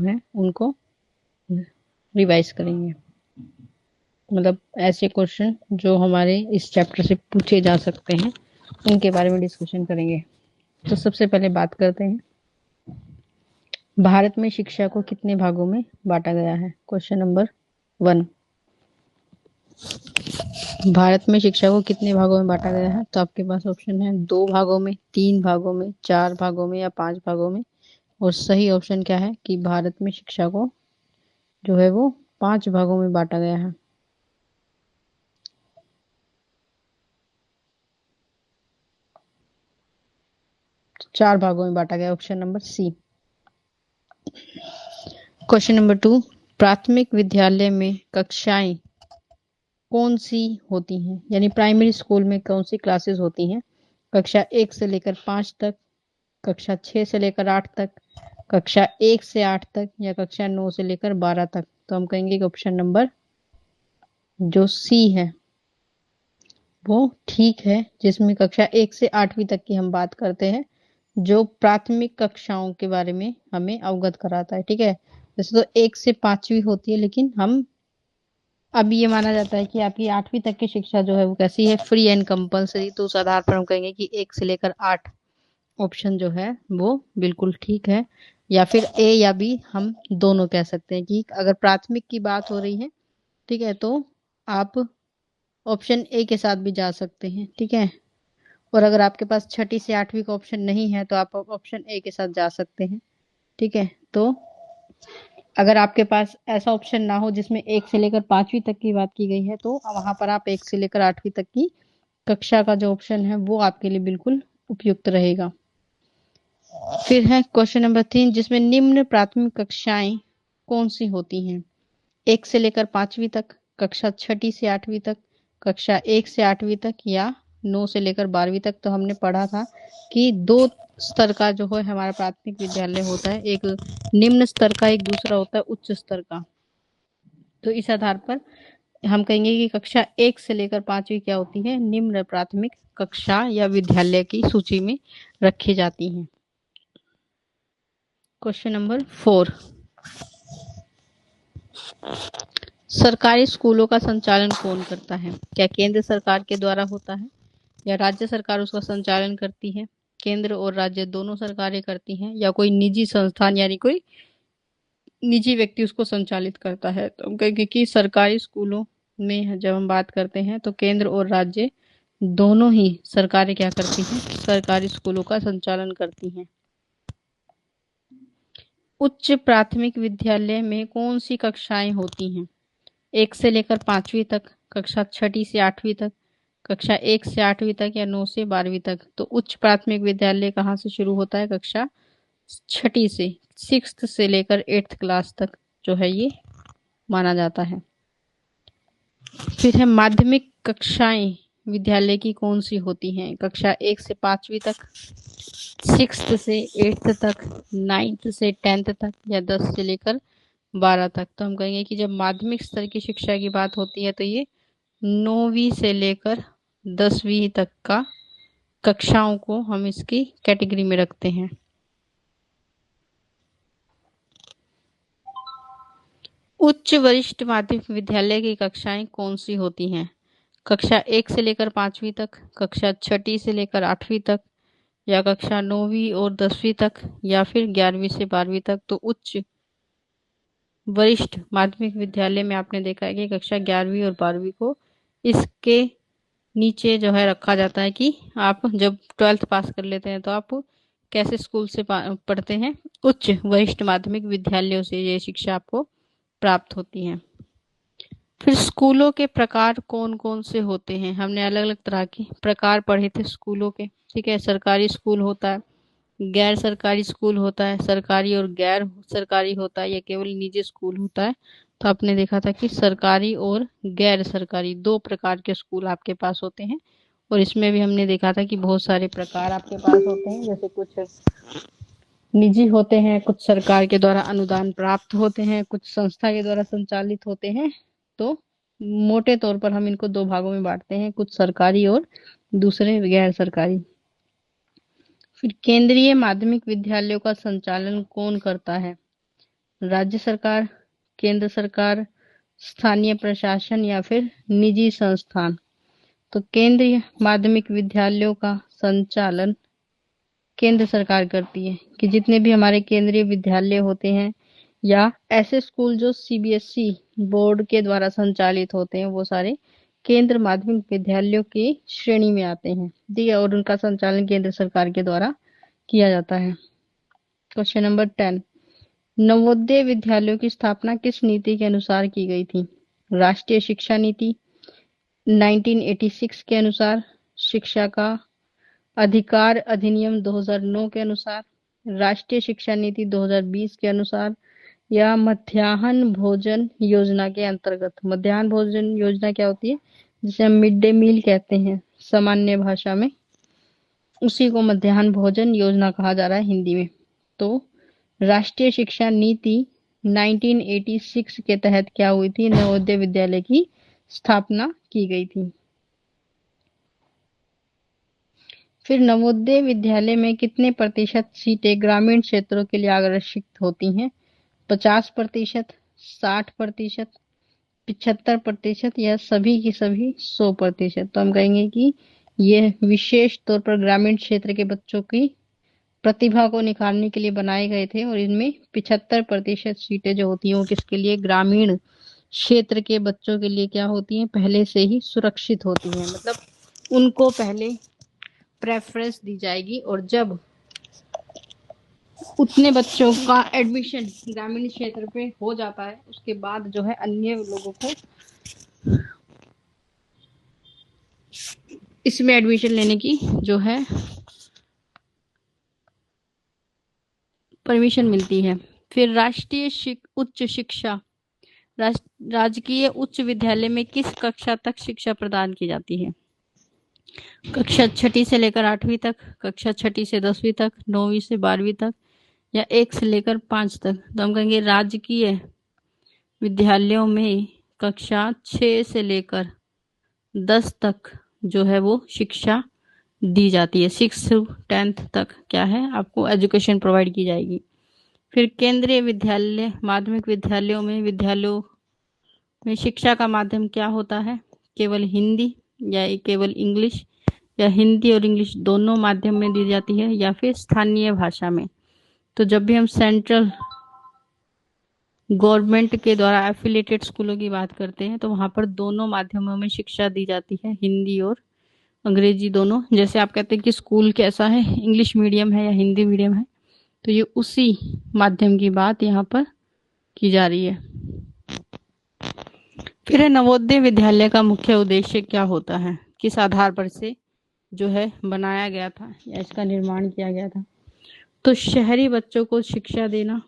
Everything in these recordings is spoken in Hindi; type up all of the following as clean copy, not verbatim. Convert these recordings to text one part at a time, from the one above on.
हैं उनको रिवाइज करेंगे। मतलब ऐसे क्वेश्चन जो हमारे इस चैप्टर से पूछे जा सकते हैं उनके बारे में डिस्कशन करेंगे। तो सबसे पहले बात करते हैं, भारत में शिक्षा को कितने भागों में बांटा गया है। क्वेश्चन नंबर 1, भारत में शिक्षा को कितने भागों में बांटा गया है। तो आपके पास ऑप्शन है 2 भागों में, 3 भागों में, 4 भागों में या 5 भागों में। और सही ऑप्शन क्या है कि भारत में शिक्षा को जो है वो 5 भागों में बांटा गया है। तो 4 भागों में बांटा गया, option number C. Question number 2, प्राथमिक विद्यालय में कक्षाएं कौन सी होती हैं, यानी प्राइमरी स्कूल में कौन सी क्लासेस होती हैं। कक्षा 1 से लेकर 5 तक, कक्षा 6 से लेकर 8 तक, कक्षा 1 से 8 तक या कक्षा 9 से लेकर 12 तक। तो हम कहेंगे कि ऑप्शन नंबर जो सी है वो ठीक है, जिसमें कक्षा 1 से 8वीं तक की हम बात करते हैं, जो प्राथमिक कक्षाओं के बारे में हमें अवगत कराता है। ठीक है, वैसे तो 1 से 5वीं होती है, लेकिन हम अब ये माना जाता है कि आपकी 8वीं तक की शिक्षा जो है वो कैसी है, फ्री एंड कंपलसरी। तो उस आधार पर हम कहेंगे कि 1 से लेकर 8 ऑप्शन जो है वो बिल्कुल ठीक है। या फिर ए या बी हम दोनों कह सकते हैं कि अगर प्राथमिक की बात हो रही है, ठीक है, तो आप ऑप्शन ए के साथ भी जा सकते हैं। ठीक है, और अगर आपके पास 6ठी से 8वीं का ऑप्शन नहीं है तो आप ऑप्शन ए के साथ जा सकते हैं। ठीक है, तो अगर आपके पास ऐसा ऑप्शन ना हो जिसमें 1 से लेकर 5वीं तक की बात की गई है, तो वहां पर आप 1 से लेकर 8वीं तक की कक्षा का जो ऑप्शन है वो आपके लिए बिल्कुल उपयुक्त रहेगा। फिर है क्वेश्चन नंबर 3, जिसमें निम्न प्राथमिक कक्षाएं कौन सी होती हैं। 1 से लेकर 5वीं तक, कक्षा 6ठी से 8वीं तक, कक्षा 1 से 8वीं तक या 9 से लेकर 12वीं तक। तो हमने पढ़ा था कि 2 स्तर का जो है हमारा प्राथमिक विद्यालय होता है, एक निम्न स्तर का, एक दूसरा होता है उच्च स्तर का। तो इस आधार पर हम कहेंगे कि कक्षा 1 से लेकर 5वीं क्या होती है, निम्न प्राथमिक कक्षा या विद्यालय की सूची में रखी जाती हैं। क्वेश्चन नंबर 4, सरकारी स्कूलों का संचालन कौन करता है। क्या केंद्र सरकार के द्वारा होता है या राज्य सरकार उसका संचालन करती है, केंद्र और राज्य दोनों सरकारें करती हैं, या कोई निजी संस्थान यानी कोई निजी व्यक्ति उसको संचालित करता है। तो हम कहेंगे कि सरकारी स्कूलों में जब हम बात करते हैं तो केंद्र और राज्य दोनों ही सरकारें क्या करती हैं, सरकारी स्कूलों का संचालन करती हैं। उच्च प्राथमिक विद्यालय में कौन सी कक्षाएं होती हैं। 1 से लेकर 5वीं तक, कक्षा 6ठी से 8वीं तक, कक्षा 1 से 8वीं तक या 9 से 12वीं तक। तो उच्च प्राथमिक विद्यालय कहाँ से शुरू होता है, कक्षा 6ठी से, 6th से लेकर 8th क्लास तक जो है ये माना जाता है। फिर है माध्यमिक कक्षाएं विद्यालय की कौन सी होती हैं। कक्षा 1 से 5वीं तक, 6th से 8th तक, 9th से 10th तक या 10 से लेकर 12 तक। तो हम कहेंगे कि जब माध्यमिक स्तर की शिक्षा की बात होती है तो ये 9वीं से लेकर 10वीं तक का कक्षाओं को हम इसकी कैटेगरी में रखते हैं। उच्च वरिष्ठ माध्यमिक विद्यालय की कक्षाएं कौन सी होती हैं। कक्षा 1 से लेकर 5वीं तक, कक्षा 6ठी से लेकर 8वीं तक या कक्षा 9वीं और 10वीं तक या फिर 11वीं से 12वीं तक। तो उच्च वरिष्ठ माध्यमिक विद्यालय में आपने देखा है कि कक्षा 11वीं और 12वीं को इसके नीचे जो है रखा जाता है कि आप जब 12th पास कर लेते हैं तो आप कैसे स्कूल से पढ़ते हैं, उच्च वरिष्ठ माध्यमिक विद्यालयों से ये शिक्षा आपको प्राप्त होती है। फिर स्कूलों के प्रकार कौन कौन से होते हैं। हमने अलग अलग तरह के प्रकार पढ़े थे स्कूलों के। ठीक है, सरकारी स्कूल होता है, गैर सरकारी स्कूल होता है, सरकारी और गैर सरकारी होता है, या केवल निजी स्कूल होता है। तो आपने देखा था कि सरकारी और गैर सरकारी 2 प्रकार के स्कूल आपके पास होते हैं। और इसमें भी हमने देखा था कि बहुत सारे प्रकार आपके पास होते हैं, जैसे कुछ निजी होते हैं, कुछ सरकार के द्वारा अनुदान प्राप्त होते हैं, कुछ संस्था के द्वारा संचालित होते हैं। तो मोटे तौर पर हम इनको 2 भागों में बांटते हैं, कुछ सरकारी और दूसरे गैर सरकारी। फिर केंद्रीय माध्यमिक विद्यालयों का संचालन कौन करता है। राज्य सरकार, केंद्र सरकार, स्थानीय प्रशासन या फिर निजी संस्थान। तो केंद्रीय माध्यमिक विद्यालयों का संचालन केंद्र सरकार करती है कि जितने भी हमारे केंद्रीय विद्यालय होते हैं या ऐसे स्कूल जो सीबीएसई बोर्ड के द्वारा संचालित होते हैं वो सारे केंद्र माध्यमिक विद्यालयों की श्रेणी में आते हैं, ठीक है, और उनका संचालन केंद्र सरकार के द्वारा किया जाता है। क्वेश्चन नंबर 10, नवोदय विद्यालयों की स्थापना किस नीति के अनुसार की गई थी? राष्ट्रीय शिक्षा नीति 1986 के अनुसार, शिक्षा का अधिकार अधिनियम 2009 के अनुसार, राष्ट्रीय शिक्षा नीति 2020 के अनुसार या मध्याह्न भोजन योजना के अंतर्गत। मध्याह्न भोजन योजना क्या होती है? जिसे हम मिड डे मील कहते हैं सामान्य भाषा में, उसी को मध्याह्न भोजन योजना कहा जा रहा है हिंदी में। तो राष्ट्रीय शिक्षा नीति 1986 के तहत क्या हुई थी? नवोदय विद्यालय की स्थापना की गई थी। फिर नवोदय विद्यालय में कितने प्रतिशत सीटें ग्रामीण क्षेत्रों के लिए आरक्षित होती हैं? 50%, 60%, 75% या सभी की सभी 100%। तो हम कहेंगे कि ये विशेष तौर पर ग्रामीण क्षेत्र के बच्चों की प्रतिभा को निखारने के लिए बनाए गए थे और इनमें 75% सीटें जो होती हैं वो किसके लिए? ग्रामीण क्षेत्र के बच्चों के लिए क्या होती हैं? पहले से ही सुरक्षित होती हैं, मतलब उनको पहले प्रेफरेंस दी जाएगी और जब उतने बच्चों का एडमिशन ग्रामीण क्षेत्र पे हो जाता है उसके बाद जो है अन्य लोगों को इसमें एडमिशन लेने की जो है परमिशन मिलती है। फिर राष्ट्रीय उच्च शिक्षा राजकीय उच्च विद्यालय में किस कक्षा तक शिक्षा प्रदान की जाती है? कक्षा 6ठी से लेकर 8वीं तक, कक्षा 6ठी से 10वीं तक, 9वीं से 12वीं तक या 1 से लेकर 5 तक। तो हम कहेंगे राजकीय विद्यालयों में कक्षा 6 से लेकर 10 तक जो है वो शिक्षा दी जाती है। 6 से 10th तक क्या है? आपको एजुकेशन प्रोवाइड की जाएगी। फिर केंद्रीय विद्यालय माध्यमिक विद्यालयों में शिक्षा का माध्यम क्या होता है? केवल हिंदी या केवल इंग्लिश या हिंदी और इंग्लिश दोनों माध्यम में दी जाती है या फिर स्थानीय भाषा में। तो जब भी हम सेंट्रल गवर्नमेंट के द्वारा एफिलिएटेड स्कूलों की बात करते हैं तो वहां पर दोनों माध्यमों में शिक्षा दी जाती है, हिंदी और अंग्रेजी दोनों। जैसे आप कहते हैं कि स्कूल कैसा है, इंग्लिश मीडियम है या हिंदी मीडियम है, तो ये उसी माध्यम की बात यहाँ पर की जा रही है। फिर नवोदय विद्यालय का मुख्य उद्देश्य क्या होता है? किस आधार पर से जो है बनाया गया था या इसका निर्माण किया गया था? तो शहरी बच्चों को शिक्षा देना,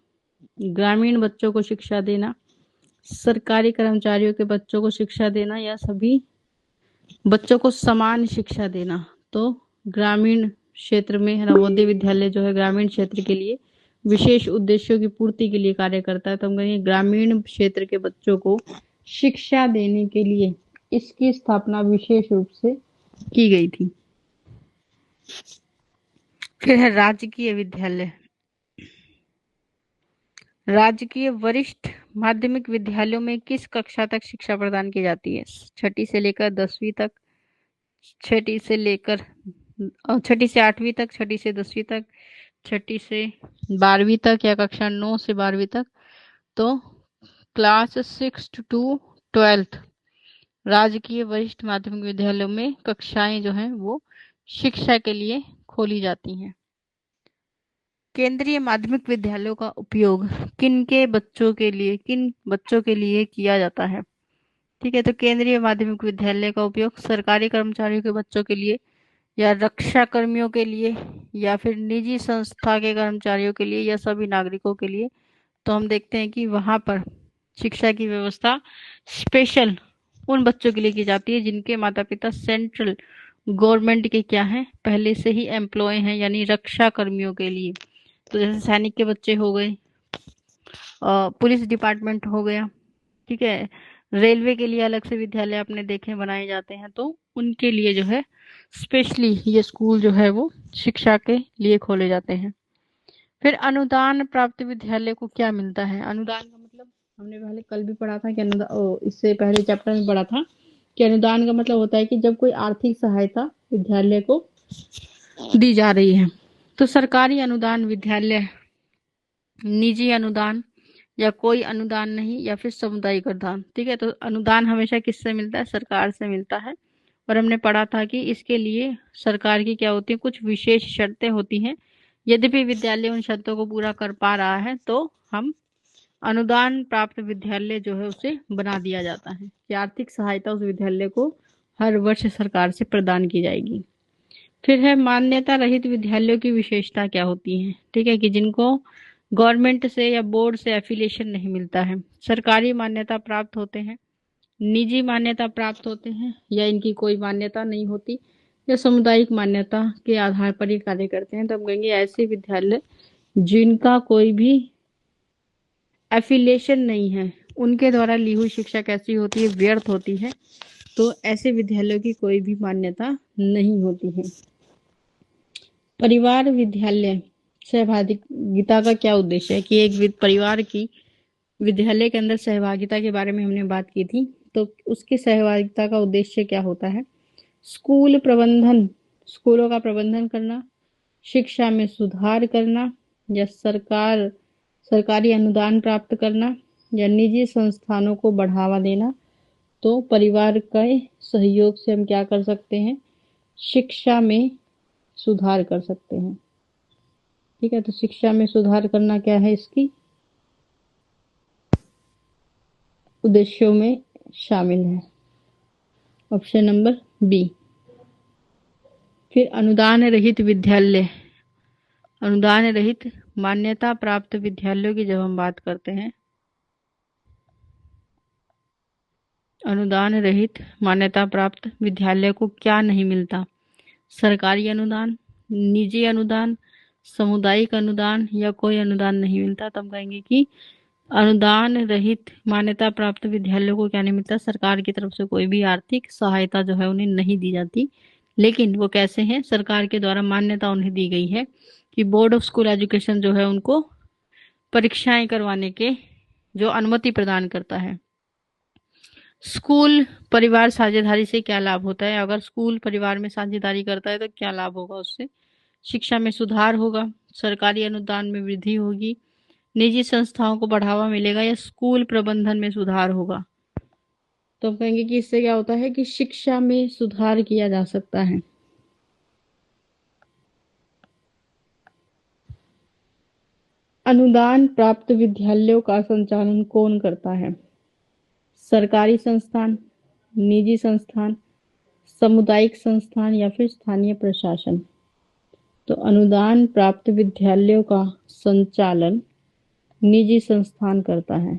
ग्रामीण बच्चों को शिक्षा देना, सरकारी कर्मचारियों के बच्चों को शिक्षा देना या सभी बच्चों को समान शिक्षा देना। तो ग्रामीण क्षेत्र में नवोदय विद्यालय जो है ग्रामीण क्षेत्र के लिए विशेष उद्देश्यों की पूर्ति के लिए कार्य करता है। तो हम कहेंगे ग्रामीण क्षेत्र के बच्चों को शिक्षा देने के लिए इसकी स्थापना विशेष रूप से की गई थी। फिर है राजकीय विद्यालय। राजकीय वरिष्ठ माध्यमिक विद्यालयों में किस कक्षा तक शिक्षा प्रदान की जाती है? 6ठी से लेकर 10वीं तक, 6ठी से 8वीं तक, 6ठी से 10वीं तक, 6ठी से 12वीं तक या कक्षा 9 से 12वीं तक। तो क्लास 6 to 12th राजकीय वरिष्ठ माध्यमिक विद्यालयों में कक्षाएं जो हैं वो शिक्षा के लिए खोली जाती हैं। केंद्रीय माध्यमिक विद्यालयों का उपयोग किन बच्चों के लिए किया जाता है? ठीक है, तो केंद्रीय माध्यमिक विद्यालय का उपयोग सरकारी कर्मचारियों के बच्चों के लिए या रक्षा कर्मियों के लिए या फिर निजी संस्था के कर्मचारियों के लिए या सभी नागरिकों के लिए। तो हम देखते हैं कि वहां पर शिक्षा की व्यवस्था स्पेशल उन बच्चों के लिए की जाती है जिनके माता पिता सेंट्रल गवर्नमेंट के क्या हैं? पहले से ही एम्प्लॉय हैं, यानी रक्षा कर्मियों के लिए। तो जैसे सैनिक के बच्चे हो गए, पुलिस डिपार्टमेंट हो गया, ठीक है, रेलवे के लिए अलग से विद्यालय आपने देखे बनाए जाते हैं, तो उनके लिए जो है स्पेशली ये स्कूल जो है वो शिक्षा के लिए खोले जाते हैं। फिर अनुदान प्राप्त विद्यालय को क्या मिलता है? अनुदान का मतलब हमने पहले कल भी पढ़ा था कि इससे पहले चैप्टर में पढ़ा था कि अनुदान का मतलब होता है कि जब कोई आर्थिक सहायता विद्यालय को दी जा रही है। तो सरकारी अनुदान विद्यालय, निजी अनुदान या कोई अनुदान नहीं, या फिर सामुदायिक अनुदान। ठीक है, तो अनुदान हमेशा किससे मिलता है? सरकार से मिलता है। और हमने पढ़ा था कि इसके लिए सरकार की क्या होती है, कुछ विशेष शर्तें होती हैं। यद्यपि विद्यालय उन शर्तों को पूरा कर पा रहा है तो हम अनुदान प्राप्त विद्यालय जो है उसे बना दिया जाता है कि आर्थिक सहायता उस विद्यालय को हर वर्ष सरकार से प्रदान की जाएगी। फिर है मान्यता रहित विद्यालयों की विशेषता क्या होती है? ठीक है, कि जिनको गवर्नमेंट से या बोर्ड से एफिलिएशन नहीं मिलता है, सरकारी मान्यता प्राप्त होते हैं, निजी मान्यता प्राप्त होते हैं, या इनकी कोई मान्यता नहीं होती, या सामुदायिक मान्यता के आधार पर ये कार्य करते हैं। तो हम कहेंगे ऐसे विद्यालय जिनका कोई भी एफिलिएशन नहीं है, उनके द्वारा ली हुई शिक्षा कैसी होती है? व्यर्थ होती है। तो ऐसे विद्यालयों की कोई भी मान्यता नहीं होती है। परिवार विद्यालय सहभागिता का क्या उद्देश्य है? कि एक परिवार की विद्यालय के अंदर सहभागिता के बारे में हमने बात की थी। तो उसकी सहभागिता का उद्देश्य क्या होता है? स्कूल प्रबंधन, स्कूलों का प्रबंधन करना, शिक्षा में सुधार करना, या सरकारी अनुदान प्राप्त करना, या निजी संस्थानों को बढ़ावा देना। तो परिवार के सहयोग से हम क्या कर सकते हैं? शिक्षा में सुधार कर सकते हैं। ठीक है, तो शिक्षा में सुधार करना क्या है इसकी उद्देश्यों में शामिल है, ऑप्शन नंबर बी। फिर अनुदान रहित विद्यालय, अनुदान रहित मान्यता प्राप्त विद्यालयों की जब हम बात करते हैं, अनुदान रहित मान्यता प्राप्त विद्यालय को क्या नहीं मिलता? सरकारी अनुदान, निजी अनुदान, सामुदायिक अनुदान, या कोई अनुदान नहीं मिलता। तब कहेंगे कि अनुदान रहित मान्यता प्राप्त विद्यालयों को क्या नहीं मिलता? सरकार की तरफ से कोई भी आर्थिक सहायता जो है उन्हें नहीं दी जाती, लेकिन वो कैसे हैं? सरकार के द्वारा मान्यता उन्हें दी गई है कि बोर्ड ऑफ स्कूल एजुकेशन जो है उनको परीक्षाएं करवाने के जो अनुमति प्रदान करता है। स्कूल परिवार साझेदारी से क्या लाभ होता है? अगर स्कूल परिवार में साझेदारी करता है तो क्या लाभ होगा उससे? शिक्षा में सुधार होगा, सरकारी अनुदान में वृद्धि होगी, निजी संस्थाओं को बढ़ावा मिलेगा, या स्कूल प्रबंधन में सुधार होगा। तो हम कहेंगे कि इससे क्या होता है कि शिक्षा में सुधार किया जा सकता है। अनुदान प्राप्त विद्यालयों का संचालन कौन करता है? सरकारी संस्थान, निजी संस्थान, सामुदायिक संस्थान, या फिर स्थानीय प्रशासन। तो अनुदान प्राप्त विद्यालयों का संचालन निजी संस्थान करता है।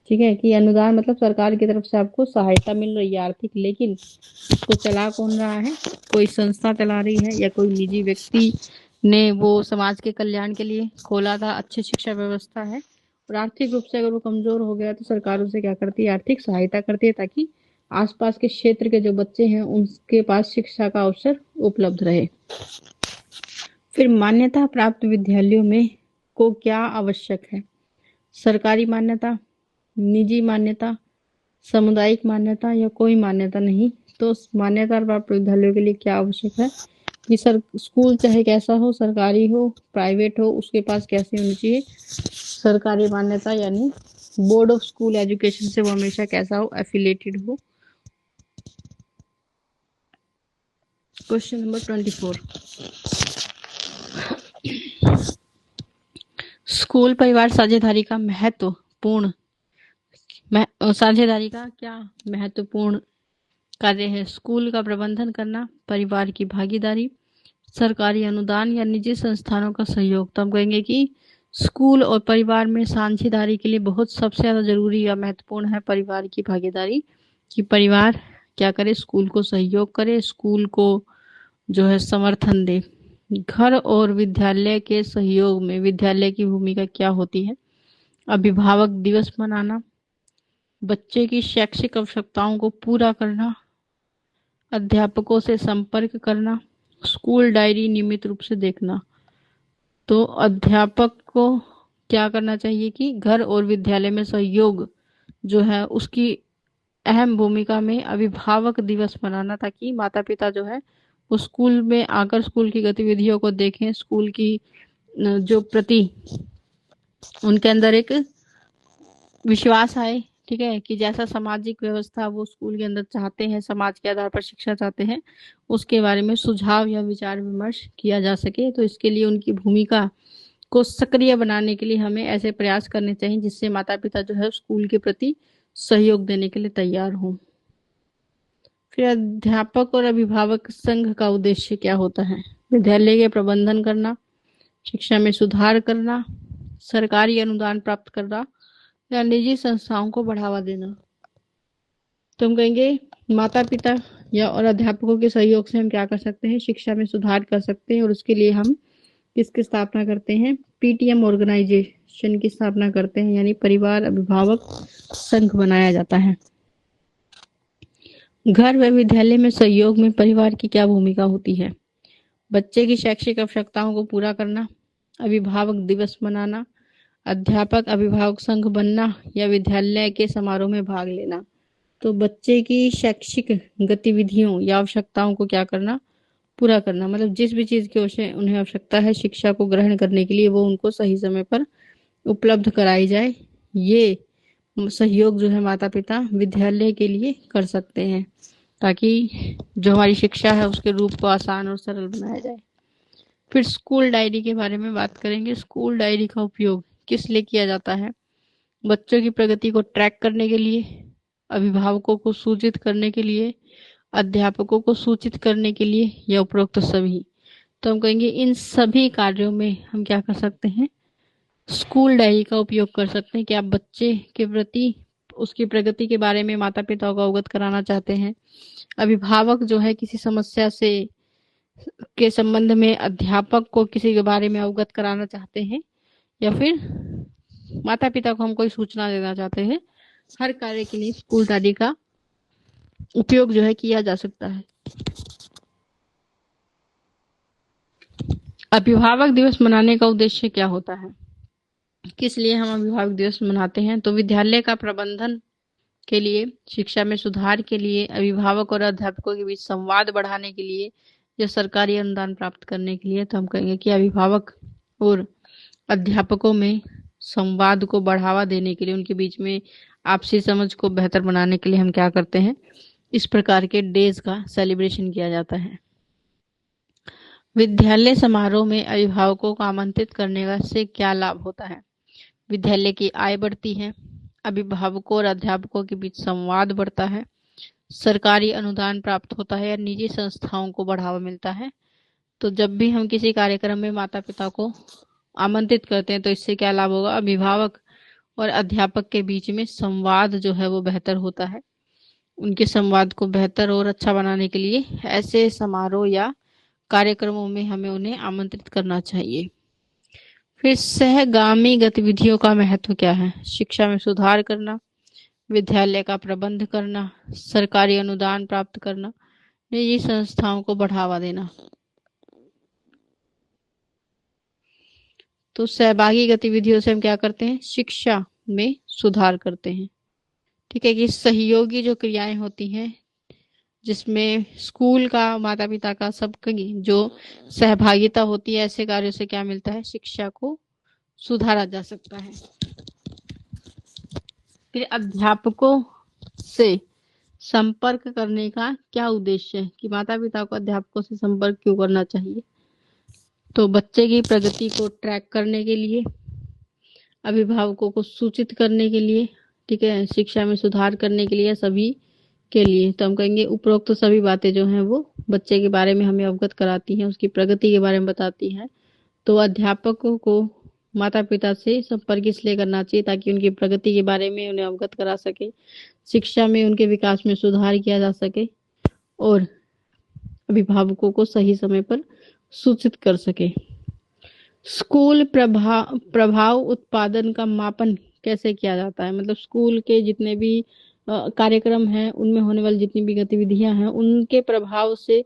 ठीक है, कि अनुदान मतलब सरकार की तरफ से आपको सहायता मिल रही है आर्थिक, लेकिन उसको चला कौन रहा है? कोई संस्था चला रही है, या कोई निजी व्यक्ति ने वो समाज के कल्याण के लिए खोला था, अच्छी शिक्षा व्यवस्था है, और आर्थिक रूप से अगर वो कमजोर हो गया तो सरकार उसे क्या करती है? आर्थिक सहायता करती है, ताकि आसपास के क्षेत्र के जो बच्चे हैं उनके पास शिक्षा का अवसर उपलब्ध रहे। फिर मान्यता प्राप्त विद्यालयों में को क्या आवश्यक है? सरकारी मान्यता, निजी मान्यता, सामुदायिक मान्यता, या कोई मान्यता नहीं। तो मान्यता प्राप्त विद्यालयों के लिए क्या आवश्यक है? कि स्कूल चाहे कैसा हो, सरकारी हो, प्राइवेट हो, उसके पास कैसी होनी चाहिए? सरकारी मान्यता, यानी बोर्ड ऑफ स्कूल एजुकेशन से वो हमेशा कैसा हो? एफिलेटेड हो। क्वेश्चन नंबर 24, स्कूल परिवार साझेदारी का महत्वपूर्ण साझेदारी का क्या महत्वपूर्ण कार्य है? स्कूल का प्रबंधन करना, परिवार की भागीदारी, सरकारी अनुदान, या निजी संस्थानों का सहयोग। तो हम कहेंगे कि स्कूल और परिवार में साझेदारी के लिए बहुत सबसे ज्यादा जरूरी या महत्वपूर्ण है परिवार की भागीदारी, कि परिवार क्या करे? स्कूल को सहयोग करे, स्कूल को जो है समर्थन दे। घर और विद्यालय के सहयोग में विद्यालय की भूमिका क्या होती है? अभिभावक दिवस मनाना, बच्चे की शैक्षिक आवश्यकताओं को पूरा करना, अध्यापकों से संपर्क करना, स्कूल डायरी नियमित रूप से देखना। तो अध्यापक को क्या करना चाहिए कि घर और विद्यालय में सहयोग जो है उसकी अहम भूमिका में अभिभावक दिवस मनाना, ताकि माता पिता जो है वो स्कूल में आकर स्कूल की गतिविधियों को देखें, स्कूल की जो प्रति उनके अंदर एक विश्वास आए, ठीक है, कि जैसा सामाजिक व्यवस्था वो स्कूल के अंदर चाहते हैं, समाज के आधार पर शिक्षा चाहते हैं, उसके बारे में सुझाव या विचार विमर्श किया जा सके। तो इसके लिए उनकी भूमिका को सक्रिय बनाने के लिए हमें ऐसे प्रयास करने चाहिए जिससे माता पिता जो है स्कूल के प्रति सहयोग देने के लिए तैयार हों। फिर अध्यापक और अभिभावक संघ का उद्देश्य क्या होता है? विद्यालय के प्रबंधन करना, शिक्षा में सुधार करना, सरकारी अनुदान प्राप्त करना या निजी संस्थाओं को बढ़ावा देना। तो हम कहेंगे माता पिता या और अध्यापकों के सहयोग से हम क्या कर सकते हैं? शिक्षा में सुधार कर सकते हैं, और उसके लिए हम किसकी स्थापना करते हैं? पीटीएम ऑर्गेनाइजेशन की स्थापना करते हैं, यानी परिवार अभिभावक संघ बनाया जाता है। घर व विद्यालय में सहयोग में परिवार की क्या भूमिका होती है? बच्चे की शैक्षिक आवश्यकताओं को पूरा करना, अभिभावक दिवस मनाना, अध्यापक अभिभावक संघ बनना या विद्यालय के समारोह में भाग लेना। तो बच्चे की शैक्षिक गतिविधियों या आवश्यकताओं को क्या करना? पूरा करना, मतलब जिस भी चीज की उन्हें आवश्यकता है शिक्षा को ग्रहण करने के लिए, वो उनको सही समय पर उपलब्ध कराई जाए। ये सहयोग जो है माता पिता विद्यालय के लिए कर सकते हैं, ताकि जो हमारी शिक्षा है उसके रूप को आसान और सरल बनाया जाए। फिर स्कूल डायरी के बारे में बात करेंगे। स्कूल डायरी का उपयोग किस लिए किया जाता है? बच्चों की प्रगति को ट्रैक करने के लिए, अभिभावकों को सूचित करने के लिए, अध्यापकों को सूचित करने के लिए, या उपरोक्त सभी। तो हम कहेंगे इन सभी कार्यों में हम क्या कर सकते हैं? स्कूल डायरी का उपयोग कर सकते हैं कि आप बच्चे के प्रति उसकी प्रगति के बारे में माता पिता को अवगत कराना चाहते हैं। अभिभावक जो है किसी समस्या से के संबंध में अध्यापक को किसी के बारे में अवगत कराना चाहते हैं, या फिर माता पिता को हम कोई सूचना देना चाहते हैं। हर कार्य के लिए स्कूल डायरी का उपयोग जो है किया जा सकता है। अभिभावक दिवस मनाने का उद्देश्य क्या होता है? किस लिए हम अभिभावक दिवस मनाते हैं? तो विद्यालय का प्रबंधन के लिए, शिक्षा में सुधार के लिए, अभिभावक और अध्यापकों के बीच संवाद बढ़ाने के लिए, या सरकारी अनुदान प्राप्त करने के लिए। तो हम कहेंगे कि अभिभावक और अध्यापकों में संवाद को बढ़ावा देने के लिए, उनके बीच में आपसी समझ को बेहतर बनाने के लिए हम क्या करते हैं? इस प्रकार के डेज का सेलिब्रेशन किया जाता है। विद्यालय समारोह में अभिभावकों को आमंत्रित करने का से क्या लाभ होता है? विद्यालय की आय बढ़ती है, अभिभावकों और अध्यापकों के बीच संवाद बढ़ता है, सरकारी अनुदान प्राप्त होता है, या निजी संस्थाओं को बढ़ावा मिलता है। तो जब भी हम किसी कार्यक्रम में माता पिता को आमंत्रित करते हैं तो इससे क्या लाभ होगा? अभिभावक और अध्यापक के बीच में संवाद जो है वो बेहतर होता है। उनके संवाद को बेहतर और अच्छा बनाने के लिए ऐसे समारोह या कार्यक्रमों में हमें उन्हें आमंत्रित करना चाहिए। फिर सहगामी गतिविधियों का महत्व क्या है? शिक्षा में सुधार करना, विद्यालय का प्रबंध करना, सरकारी अनुदान प्राप्त करना, निजी संस्थाओं को बढ़ावा देना। तो सहभागी गतिविधियों से हम क्या करते हैं? शिक्षा में सुधार करते हैं, ठीक है। कि सहयोगी जो क्रियाएं होती हैं जिसमें स्कूल का, माता पिता का, सबकी जो सहभागिता होती है, ऐसे कार्यों से क्या मिलता है? शिक्षा को सुधारा जा सकता है। फिर अध्यापकों से संपर्क करने का क्या उद्देश्य है? कि माता पिता को अध्यापकों से संपर्क क्यों करना चाहिए? तो बच्चे की प्रगति को ट्रैक करने के लिए, अभिभावकों को सूचित करने के लिए, ठीक है, शिक्षा में सुधार करने के लिए, सभी के लिए। तो हम कहेंगे उपरोक्त तो सभी बातें जो हैं वो बच्चे के बारे में हमें अवगत कराती हैं, उसकी प्रगति के बारे में बताती हैं। तो अध्यापकों को माता पिता से संपर्क इसलिए करना चाहिए ताकि उनकी प्रगति के बारे में उन्हें अवगत करा सके, शिक्षा में उनके विकास में सुधार किया जा सके, और अभिभावकों को सही समय पर सूचित कर सके। स्कूल प्रभाव उत्पादन का मापन कैसे किया जाता है? मतलब स्कूल के जितने भी कार्यक्रम हैं, उनमें होने वाली जितनी भी गतिविधियां हैं, उनके प्रभाव से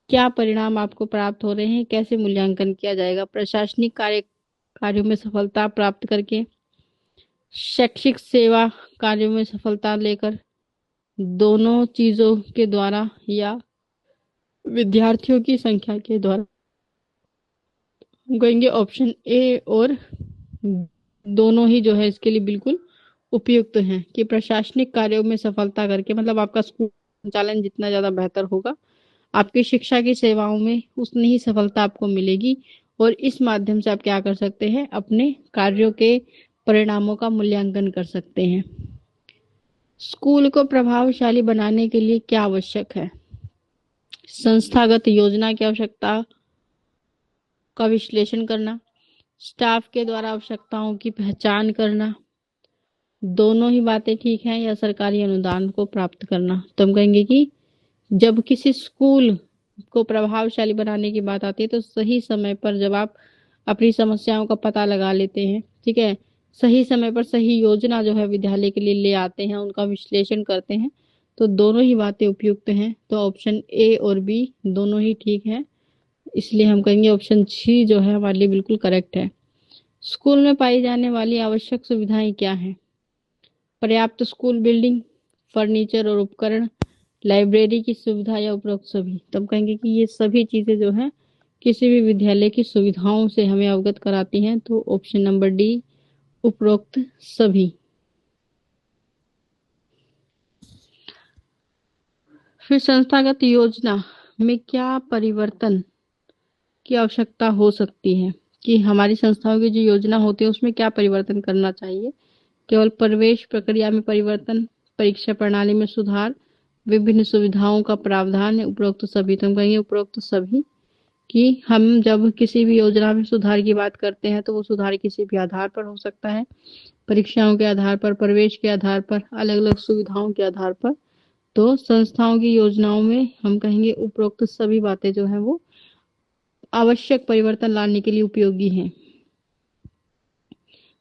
क्या परिणाम आपको प्राप्त हो रहे हैं, कैसे मूल्यांकन किया जाएगा, प्रशासनिक कार्यों में सफलता प्राप्त करके, शैक्षिक सेवा कार्यों में सफलता लेकर, दोनों चीजों के द्वारा, या विद्यार्थियों की संख्या के द्वारा। हम कहेंगे ऑप्शन ए और दोनों ही जो है इसके लिए बिल्कुल उपयुक्त हैं कि प्रशासनिक कार्यों में सफलता करके, मतलब आपका स्कूल संचालन जितना ज्यादा बेहतर होगा, आपकी शिक्षा की सेवाओं में उतनी ही सफलता आपको मिलेगी, और इस माध्यम से आप क्या कर सकते हैं, अपने कार्यों के परिणामों का मूल्यांकन कर सकते हैं। स्कूल को प्रभावशाली बनाने के लिए क्या आवश्यक है? संस्थागत योजना की आवश्यकता का विश्लेषण करना, स्टाफ के द्वारा आवश्यकताओं की पहचान करना, दोनों ही बातें ठीक हैं, या सरकारी अनुदान को प्राप्त करना। तो हम कहेंगे कि जब किसी स्कूल को प्रभावशाली बनाने की बात आती है तो सही समय पर जब आप अपनी समस्याओं का पता लगा लेते हैं, ठीक है, सही समय पर सही योजना जो है विद्यालय के लिए ले आते हैं, उनका विश्लेषण करते हैं, तो दोनों ही बातें उपयुक्त हैं। तो ऑप्शन ए और बी दोनों ही ठीक है, इसलिए हम कहेंगे ऑप्शन सी जो है हमारे लिए बिल्कुल करेक्ट है। स्कूल में पाई जाने वाली आवश्यक सुविधाएं क्या हैं? पर्याप्त स्कूल बिल्डिंग, फर्नीचर और उपकरण, लाइब्रेरी की सुविधा, या उपरोक्त सभी। तब कहेंगे कि ये सभी चीजें जो है किसी भी विद्यालय की सुविधाओं से हमें अवगत कराती हैं, तो ऑप्शन नंबर डी, उपरोक्त सभी। फिर संस्थागत योजना में क्या परिवर्तन की आवश्यकता हो सकती है, कि हमारी संस्थाओं की जो योजना होती है उसमें क्या परिवर्तन करना चाहिए? केवल प्रवेश प्रक्रिया में परिवर्तन, परीक्षा प्रणाली में सुधार, विभिन्न सुविधाओं का प्रावधान, उपरोक्त सभी। तो हम कहेंगे उपरोक्त सभी, कि हम जब किसी भी योजना में सुधार की बात करते हैं तो वो सुधार किसी भी आधार पर हो सकता है, परीक्षाओं के आधार पर, प्रवेश के आधार पर, अलग अलग सुविधाओं के आधार पर। तो संस्थाओं की योजनाओं में हम कहेंगे उपरोक्त सभी बातें जो है वो आवश्यक परिवर्तन लाने के लिए उपयोगी हैं।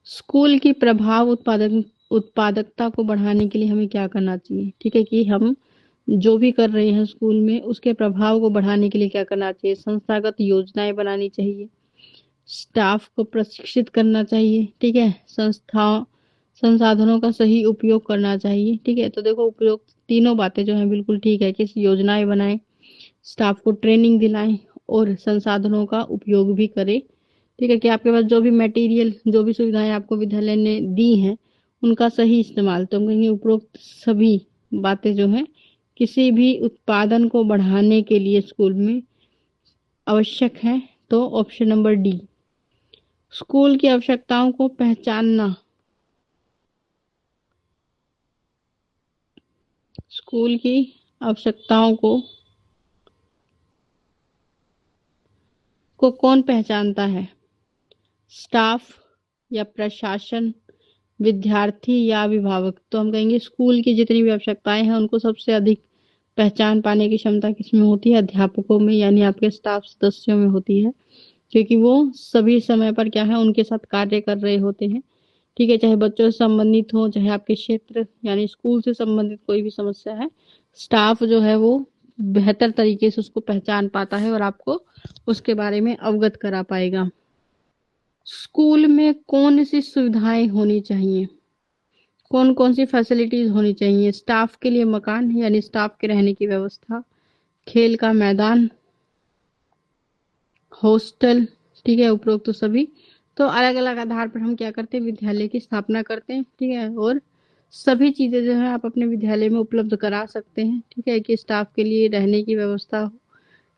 स्कूल की प्रभाव उत्पादकता को बढ़ाने के लिए हमें क्या करना चाहिए? ठीक है, कि हम जो भी कर रहे हैं स्कूल में उसके प्रभाव को बढ़ाने के लिए क्या करना चाहिए? संस्थागत योजनाएं बनानी चाहिए, स्टाफ को प्रशिक्षित करना चाहिए, ठीक है, संसाधनों का सही उपयोग करना चाहिए। ठीक है, तो देखो उपयोग तीनों बातें जो हैं बिल्कुल ठीक है, कि योजनाएं बनाएं, स्टाफ को ट्रेनिंग दिलाएं, और संसाधनों का उपयोग भी करें। ठीक है, कि आपके पास जो भी मटेरियल, जो भी सुविधाएं आपको विद्यालय ने दी हैं उनका सही इस्तेमाल। तो हम कहेंगे उपरोक्त सभी बातें जो हैं किसी भी उत्पादन को बढ़ाने के लिए स्कूल में आवश्यक है। तो ऑप्शन नंबर डी। स्कूल की आवश्यकताओं को पहचानना, स्कूल की आवश्यकताओं को कौन पहचानता है? स्टाफ, या प्रशासन, विद्यार्थी, या अभिभावक। तो हम कहेंगे स्कूल की जितनी भी आवश्यकताएं हैं उनको सबसे अधिक पहचान पाने की क्षमता किसमें होती है? अध्यापकों में, यानी आपके स्टाफ सदस्यों में होती है, क्योंकि वो सभी समय पर क्या है उनके साथ कार्य कर रहे होते हैं। ठीक है, चाहे बच्चों से संबंधित हो, चाहे आपके क्षेत्र यानी स्कूल से संबंधित कोई भी समस्या है, स्टाफ जो है वो बेहतर तरीके से उसको पहचान पाता है और आपको उसके बारे में अवगत करा पाएगा। स्कूल में कौन सी सुविधाएं होनी चाहिए, कौन कौन सी फैसिलिटीज होनी चाहिए? स्टाफ के लिए मकान, यानी स्टाफ के रहने की व्यवस्था, खेल का मैदान, हॉस्टल, ठीक है, उपरोक्त तो सभी। तो अलग अलग आधार पर हम क्या करते हैं, विद्यालय की स्थापना करते हैं, ठीक है, और सभी चीजें जो है आप अपने विद्यालय में उपलब्ध करा सकते हैं। ठीक है, कि स्टाफ के लिए रहने की व्यवस्था हो,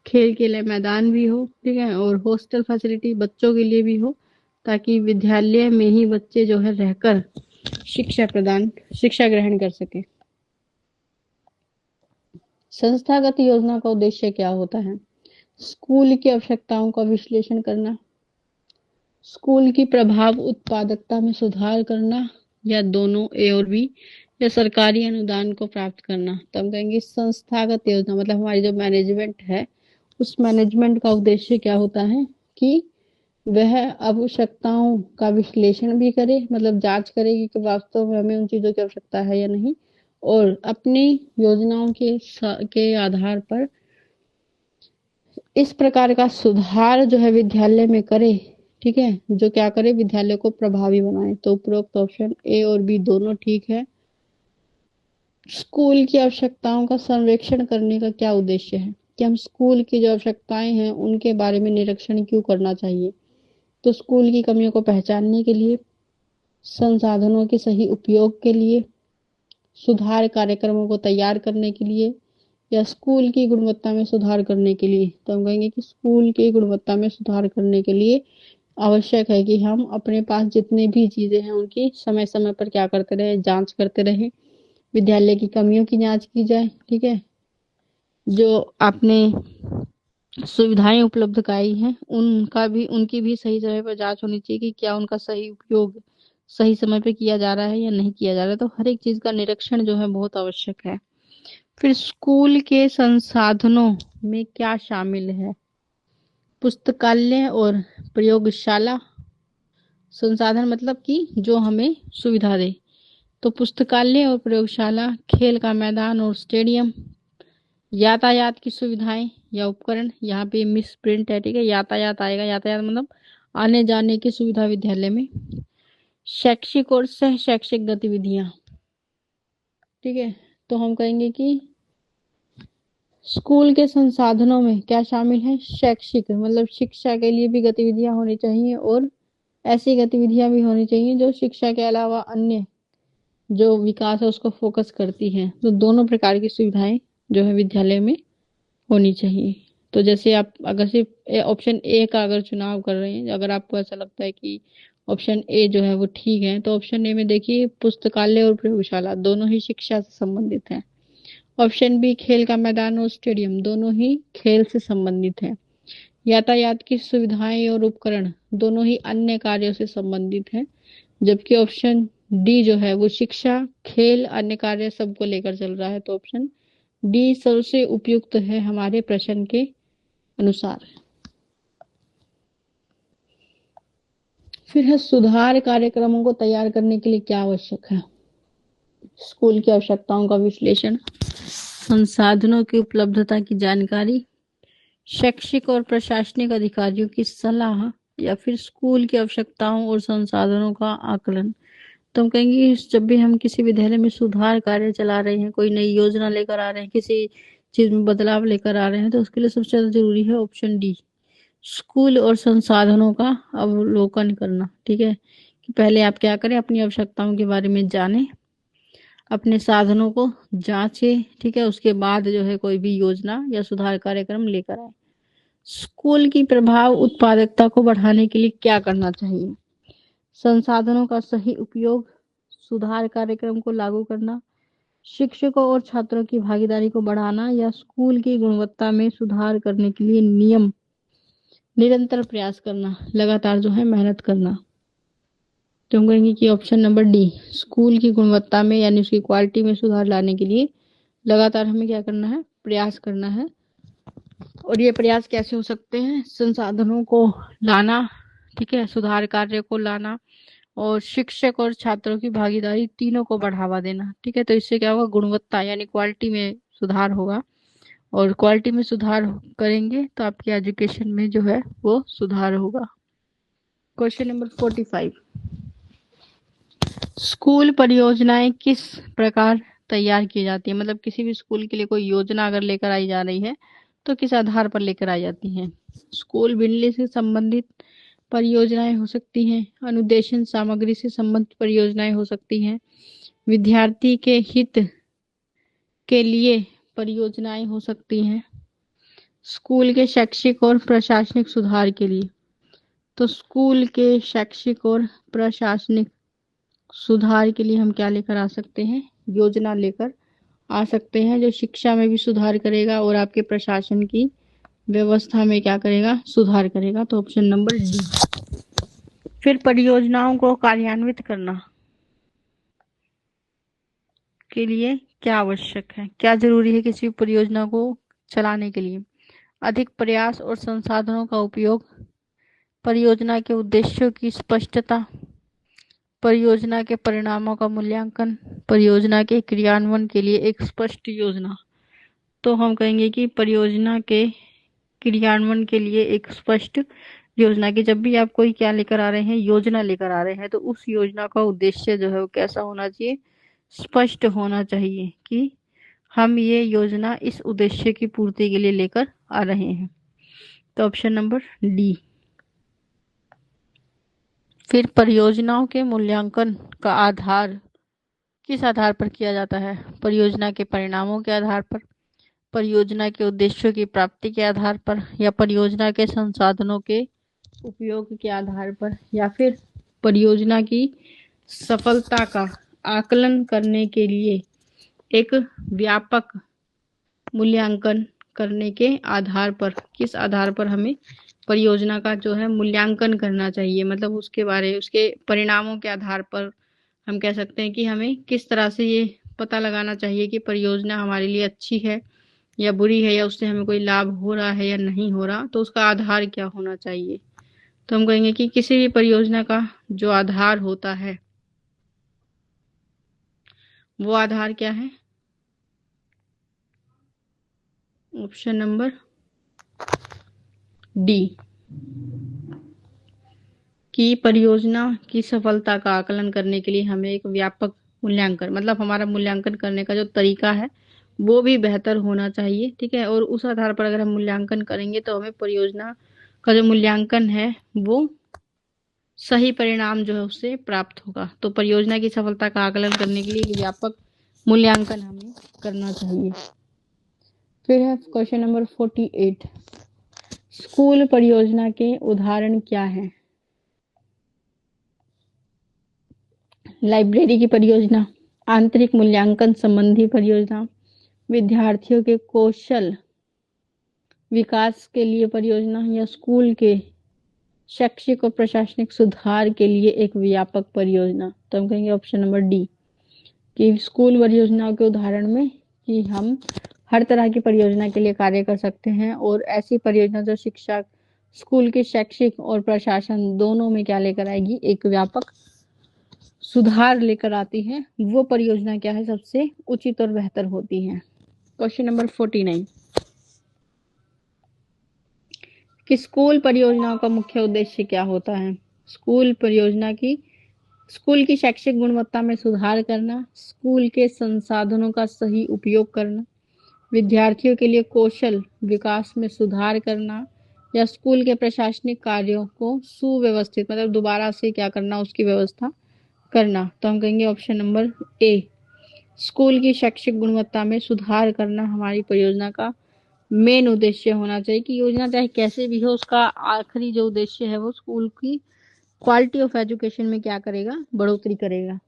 खेल के लिए मैदान भी हो, ठीक है, और हॉस्टल फैसिलिटी बच्चों के लिए भी हो, ताकि विद्यालय में ही बच्चे जो है रहकर शिक्षा ग्रहण कर सके। संस्थागत योजना का उद्देश्य क्या होता है? स्कूल की आवश्यकताओं का विश्लेषण करना, स्कूल की प्रभाव उत्पादकता में सुधार करना, या दोनों ए और बी, या सरकारी अनुदान को प्राप्त करना। तो हम कहेंगे संस्थागत योजना मतलब हमारी जो मैनेजमेंट है उस मैनेजमेंट का उद्देश्य क्या होता है कि वह आवश्यकताओं का विश्लेषण भी करे, मतलब जांच करेगी कि वास्तव में हमें उन चीजों की आवश्यकता है या नहीं, और अपनी योजनाओं के आधार पर इस प्रकार का सुधार जो है विद्यालय में करे, ठीक है, जो क्या करे, विद्यालय को प्रभावी बनाए। तो उपरोक्त ऑप्शन ए और बी दोनों ठीक है। स्कूल की आवश्यकताओं का सर्वेक्षण करने का क्या उद्देश्य है, कि हम स्कूल की जो आवश्यकताएं हैं उनके बारे में निरीक्षण क्यों करना चाहिए। तो स्कूल की कमियों को पहचानने के लिए, संसाधनों के सही उपयोग के लिए, सुधार कार्यक्रमों को तैयार करने के लिए, या स्कूल की गुणवत्ता में सुधार करने के लिए। तो हम कहेंगे कि स्कूल की गुणवत्ता में सुधार करने के लिए आवश्यक है कि हम अपने पास जितनी भी चीजें हैं उनकी समय समय पर क्या करते रहे, जांच करते रहे। विद्यालय की कमियों की जांच की जाए, ठीक है, जो आपने सुविधाएं उपलब्ध कराई हैं उनकी भी सही समय पर जांच होनी चाहिए कि क्या उनका सही उपयोग सही समय पे किया जा रहा है या नहीं किया जा रहा है। तो हर एक चीज का निरीक्षण जो है बहुत आवश्यक है। फिर स्कूल के संसाधनों में क्या शामिल है, पुस्तकालय और प्रयोगशाला। संसाधन मतलब कि जो हमें सुविधा दे। तो पुस्तकालय और प्रयोगशाला, खेल का मैदान और स्टेडियम, यातायात की सुविधाएं या उपकरण, यहाँ पे मिस प्रिंट है, ठीक है, यातायात आएगा, यातायात मतलब आने जाने की सुविधा विद्यालय में। शैक्षिक और सह शैक्षिक गतिविधियां, ठीक है, तो हम कहेंगे कि स्कूल के संसाधनों में क्या शामिल है, शैक्षिक मतलब शिक्षा के लिए भी गतिविधियां होनी चाहिए और ऐसी गतिविधियां भी होनी चाहिए जो शिक्षा के अलावा अन्य जो विकास है उसको फोकस करती है। तो दोनों प्रकार की सुविधाएं जो है विद्यालय में होनी चाहिए। तो जैसे आप अगर सिर्फ ऑप्शन ए का अगर चुनाव कर रहे हैं, अगर आपको ऐसा लगता है कि ऑप्शन ए जो है वो ठीक है, तो ऑप्शन ए में देखिए पुस्तकालय और प्रयोगशाला दोनों ही शिक्षा से संबंधित है। ऑप्शन बी खेल का मैदान और स्टेडियम दोनों ही खेल से संबंधित है। यातायात की सुविधाएं और उपकरण दोनों ही अन्य कार्यों से संबंधित है। जबकि ऑप्शन डी जो है वो शिक्षा, खेल, अन्य कार्य सबको लेकर चल रहा है। तो ऑप्शन डी सबसे उपयुक्त है हमारे प्रश्न के अनुसार। फिर है सुधार कार्यक्रमों को तैयार करने के लिए क्या आवश्यक है। स्कूल की आवश्यकताओं का विश्लेषण, संसाधनों की उपलब्धता की जानकारी, शैक्षिक और प्रशासनिक अधिकारियों की सलाह, या फिर स्कूल की आवश्यकताओं और संसाधनों का आकलन। तो हम कहेंगे जब भी हम किसी विद्यालय में सुधार कार्य चला रहे हैं, कोई नई योजना लेकर आ रहे हैं, किसी चीज में बदलाव लेकर आ रहे हैं, तो उसके लिए सबसे ज्यादा जरूरी है ऑप्शन डी, स्कूल और संसाधनों का अवलोकन करना। ठीक है, कि पहले आप क्या करें, अपनी आवश्यकताओं के बारे में जानें, अपने साधनों को जांचें, ठीक है, उसके बाद जो है कोई भी योजना या सुधार कार्यक्रम लेकर आए। स्कूल की प्रभाव उत्पादकता को बढ़ाने के लिए क्या करना चाहिए, संसाधनों का सही उपयोग, सुधार कार्यक्रम को लागू करना, शिक्षकों और छात्रों की भागीदारी को बढ़ाना, या स्कूल की गुणवत्ता में सुधार करने के लिए निरंतर प्रयास करना, लगातार जो है मेहनत करना। तो हम कहेंगे कि ऑप्शन नंबर डी, स्कूल की गुणवत्ता में यानी उसकी क्वालिटी में सुधार लाने के लिए लगातार हमें क्या करना है, प्रयास करना है। और ये प्रयास कैसे हो सकते हैं, संसाधनों को लाना, ठीक है, सुधार कार्य को लाना, और शिक्षक और छात्रों की भागीदारी, तीनों को बढ़ावा देना। ठीक है, तो इससे क्या होगा, गुणवत्ता यानी क्वालिटी में सुधार होगा, और क्वालिटी में सुधार करेंगे तो आपकी एजुकेशन में जो है वो सुधार होगा। क्वेश्चन नंबर 45, स्कूल परियोजनाएं किस प्रकार तैयार की जाती है, मतलब किसी भी स्कूल के लिए कोई योजना अगर लेकर आई जा रही है तो किस आधार पर लेकर आई जाती है। स्कूल बिल्डिंग से संबंधित परियोजनाएं हो सकती हैं, अनुदेशन सामग्री से संबंधित परियोजनाएं हो सकती हैं, विद्यार्थी के हित के लिए परियोजनाएं हो सकती हैं, स्कूल के शैक्षिक और प्रशासनिक सुधार के लिए। तो स्कूल के शैक्षिक और प्रशासनिक सुधार के लिए हम क्या लेकर आ सकते हैं, योजना लेकर आ सकते हैं जो शिक्षा में भी सुधार करेगा और आपके प्रशासन की व्यवस्था में क्या करेगा, सुधार करेगा। तो ऑप्शन नंबर डी। फिर परियोजनाओं को कार्यान्वित करना के लिए क्या आवश्यक है, क्या जरूरी है किसी परियोजना को चलाने के लिए, अधिक प्रयास और संसाधनों का उपयोग, परियोजना के उद्देश्यों की स्पष्टता, परियोजना के परिणामों का मूल्यांकन, परियोजना के क्रियान्वयन के लिए एक स्पष्ट योजना। तो हम कहेंगे कि परियोजना के क्रियान्वयन के लिए एक स्पष्ट योजना की, जब भी आप कोई क्या लेकर आ रहे हैं, योजना लेकर आ रहे हैं, तो उस योजना का उद्देश्य जो है वो कैसा होना चाहिए, स्पष्ट होना चाहिए कि हम ये योजना इस उद्देश्य की पूर्ति के लिए लेकर आ रहे हैं। तो ऑप्शन नंबर डी। फिर परियोजनाओं के मूल्यांकन का आधार किस आधार पर किया जाता है? परियोजना के परिणामों के आधार पर, परियोजना के उद्देश्यों की प्राप्ति के आधार पर, या परियोजना के संसाधनों के उपयोग के आधार पर, या फिर परियोजना की सफलता का आकलन करने के लिए एक व्यापक मूल्यांकन करने के आधार पर, किस आधार पर हमें परियोजना का जो है मूल्यांकन करना चाहिए, मतलब उसके परिणामों के आधार पर हम कह सकते हैं कि हमें किस तरह से ये पता लगाना चाहिए कि परियोजना हमारे लिए अच्छी है या बुरी है, या उससे हमें कोई लाभ हो रहा है या नहीं हो रहा, तो उसका आधार क्या होना चाहिए। तो हम कहेंगे कि किसी भी परियोजना का जो आधार होता है वो आधार क्या है? ऑप्शन नंबर डी, कि परियोजना की सफलता का आकलन करने के लिए हमें एक व्यापक मूल्यांकन, मतलब हमारा मूल्यांकन करने का जो तरीका है वो भी बेहतर होना चाहिए, ठीक है। और उस आधार पर अगर हम मूल्यांकन करेंगे तो हमें परियोजना का जो मूल्यांकन है वो सही परिणाम जो है उससे प्राप्त होगा। तो परियोजना की सफलता का आकलन करने के लिए एक व्यापक मूल्यांकन हमें करना चाहिए। फिर है क्वेश्चन नंबर 48, स्कूल परियोजना के उदाहरण क्या है? लाइब्रेरी की परियोजना, आंतरिक मूल्यांकन संबंधी परियोजना, विद्यार्थियों के कौशल विकास के लिए परियोजना, या स्कूल के शैक्षिक और प्रशासनिक सुधार के लिए एक व्यापक परियोजना। तो हम कहेंगे ऑप्शन नंबर डी, कि स्कूल परियोजनाओं के उदाहरण में कि हम हर तरह की परियोजना के लिए कार्य कर सकते हैं, और ऐसी परियोजना जो शिक्षा, स्कूल के शैक्षिक और प्रशासन दोनों में क्या लेकर आएगी, एक व्यापक सुधार लेकर आती है, वो परियोजना क्या है, सबसे उचित और बेहतर होती है। क्वेश्चन नंबर 49, कि स्कूल परियोजनाओं का मुख्य उद्देश्य क्या होता है? स्कूल परियोजना की, स्कूल की शैक्षिक गुणवत्ता में सुधार करना, स्कूल के संसाधनों का सही उपयोग करना, विद्यार्थियों के लिए कौशल विकास में सुधार करना, या स्कूल के प्रशासनिक कार्यों को सुव्यवस्थित, मतलब दोबारा से क्या करना, उसकी व्यवस्था करना। तो हम कहेंगे ऑप्शन नंबर ए, स्कूल की शैक्षिक गुणवत्ता में सुधार करना हमारी परियोजना का मेन उद्देश्य होना चाहिए, कि योजना चाहे कैसे भी हो उसका आखिरी जो उद्देश्य है वो स्कूल की क्वालिटी ऑफ एजुकेशन में क्या करेगा, बढ़ोतरी करेगा।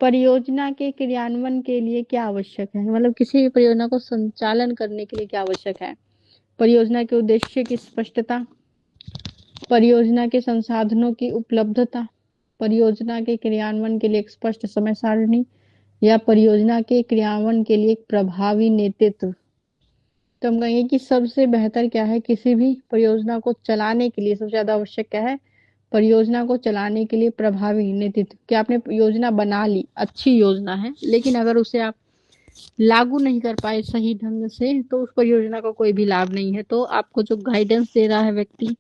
परियोजना के क्रियान्वयन के लिए क्या आवश्यक है, मतलब किसी भी परियोजना को संचालन करने के लिए क्या आवश्यक है? परियोजना के उद्देश्य की स्पष्टता, परियोजना के संसाधनों की उपलब्धता, परियोजना के क्रियान्वयन के लिए एक स्पष्ट समय सारणी, या परियोजना के क्रियान्वयन के लिए एक प्रभावी नेतृत्व। तो हम कहेंगे कि सबसे बेहतर क्या है, किसी भी परियोजना को चलाने के लिए सबसे ज्यादा आवश्यक क्या है, परियोजना को चलाने के लिए प्रभावी नेतृत्व। क्या आपने योजना बना ली, अच्छी योजना है, लेकिन अगर उसे आप लागू नहीं कर पाए सही ढंग से, तो उस परियोजना का कोई भी लाभ नहीं है। तो आपको जो गाइडेंस दे रहा है व्यक्ति,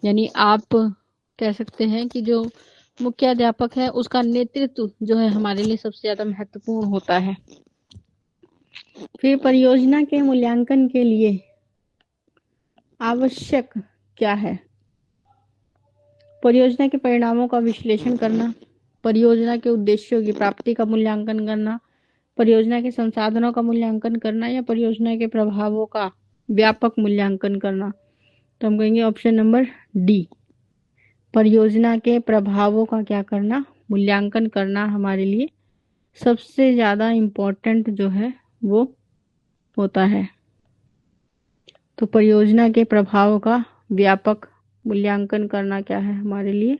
यानी आप कह सकते हैं कि जो मुख्य अध्यापक है उसका नेतृत्व जो है हमारे लिए सबसे ज्यादा महत्वपूर्ण होता है। फिर परियोजना के मूल्यांकन के लिए आवश्यक क्या है? परियोजना के परिणामों का विश्लेषण करना, परियोजना के उद्देश्यों की प्राप्ति का मूल्यांकन करना, परियोजना के संसाधनों का मूल्यांकन करना, या परियोजना के प्रभावों का व्यापक मूल्यांकन करना। तो हम कहेंगे ऑप्शन नंबर डी, परियोजना के प्रभावों का क्या करना, मूल्यांकन करना हमारे लिए सबसे ज्यादा इम्पोर्टेंट जो है वो होता है। तो परियोजना के प्रभावों का व्यापक मूल्यांकन करना क्या है, हमारे लिए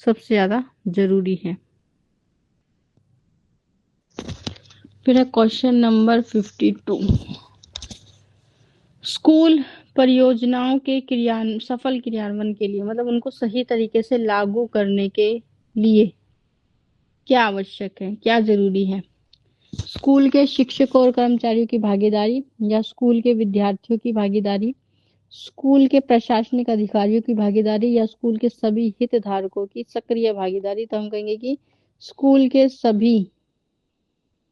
सबसे ज्यादा जरूरी है। फिर है क्वेश्चन नंबर 52, स्कूल परियोजनाओं के सफल क्रियान्वयन के लिए, मतलब उनको सही तरीके से लागू करने के लिए क्या आवश्यक है, क्या जरूरी है? स्कूल के शिक्षकों और कर्मचारियों की भागीदारी, या स्कूल के विद्यार्थियों की भागीदारी, स्कूल के प्रशासनिक अधिकारियों की भागीदारी या स्कूल के सभी हितधारकों की सक्रिय भागीदारी। तो हम कहेंगे कि स्कूल के सभी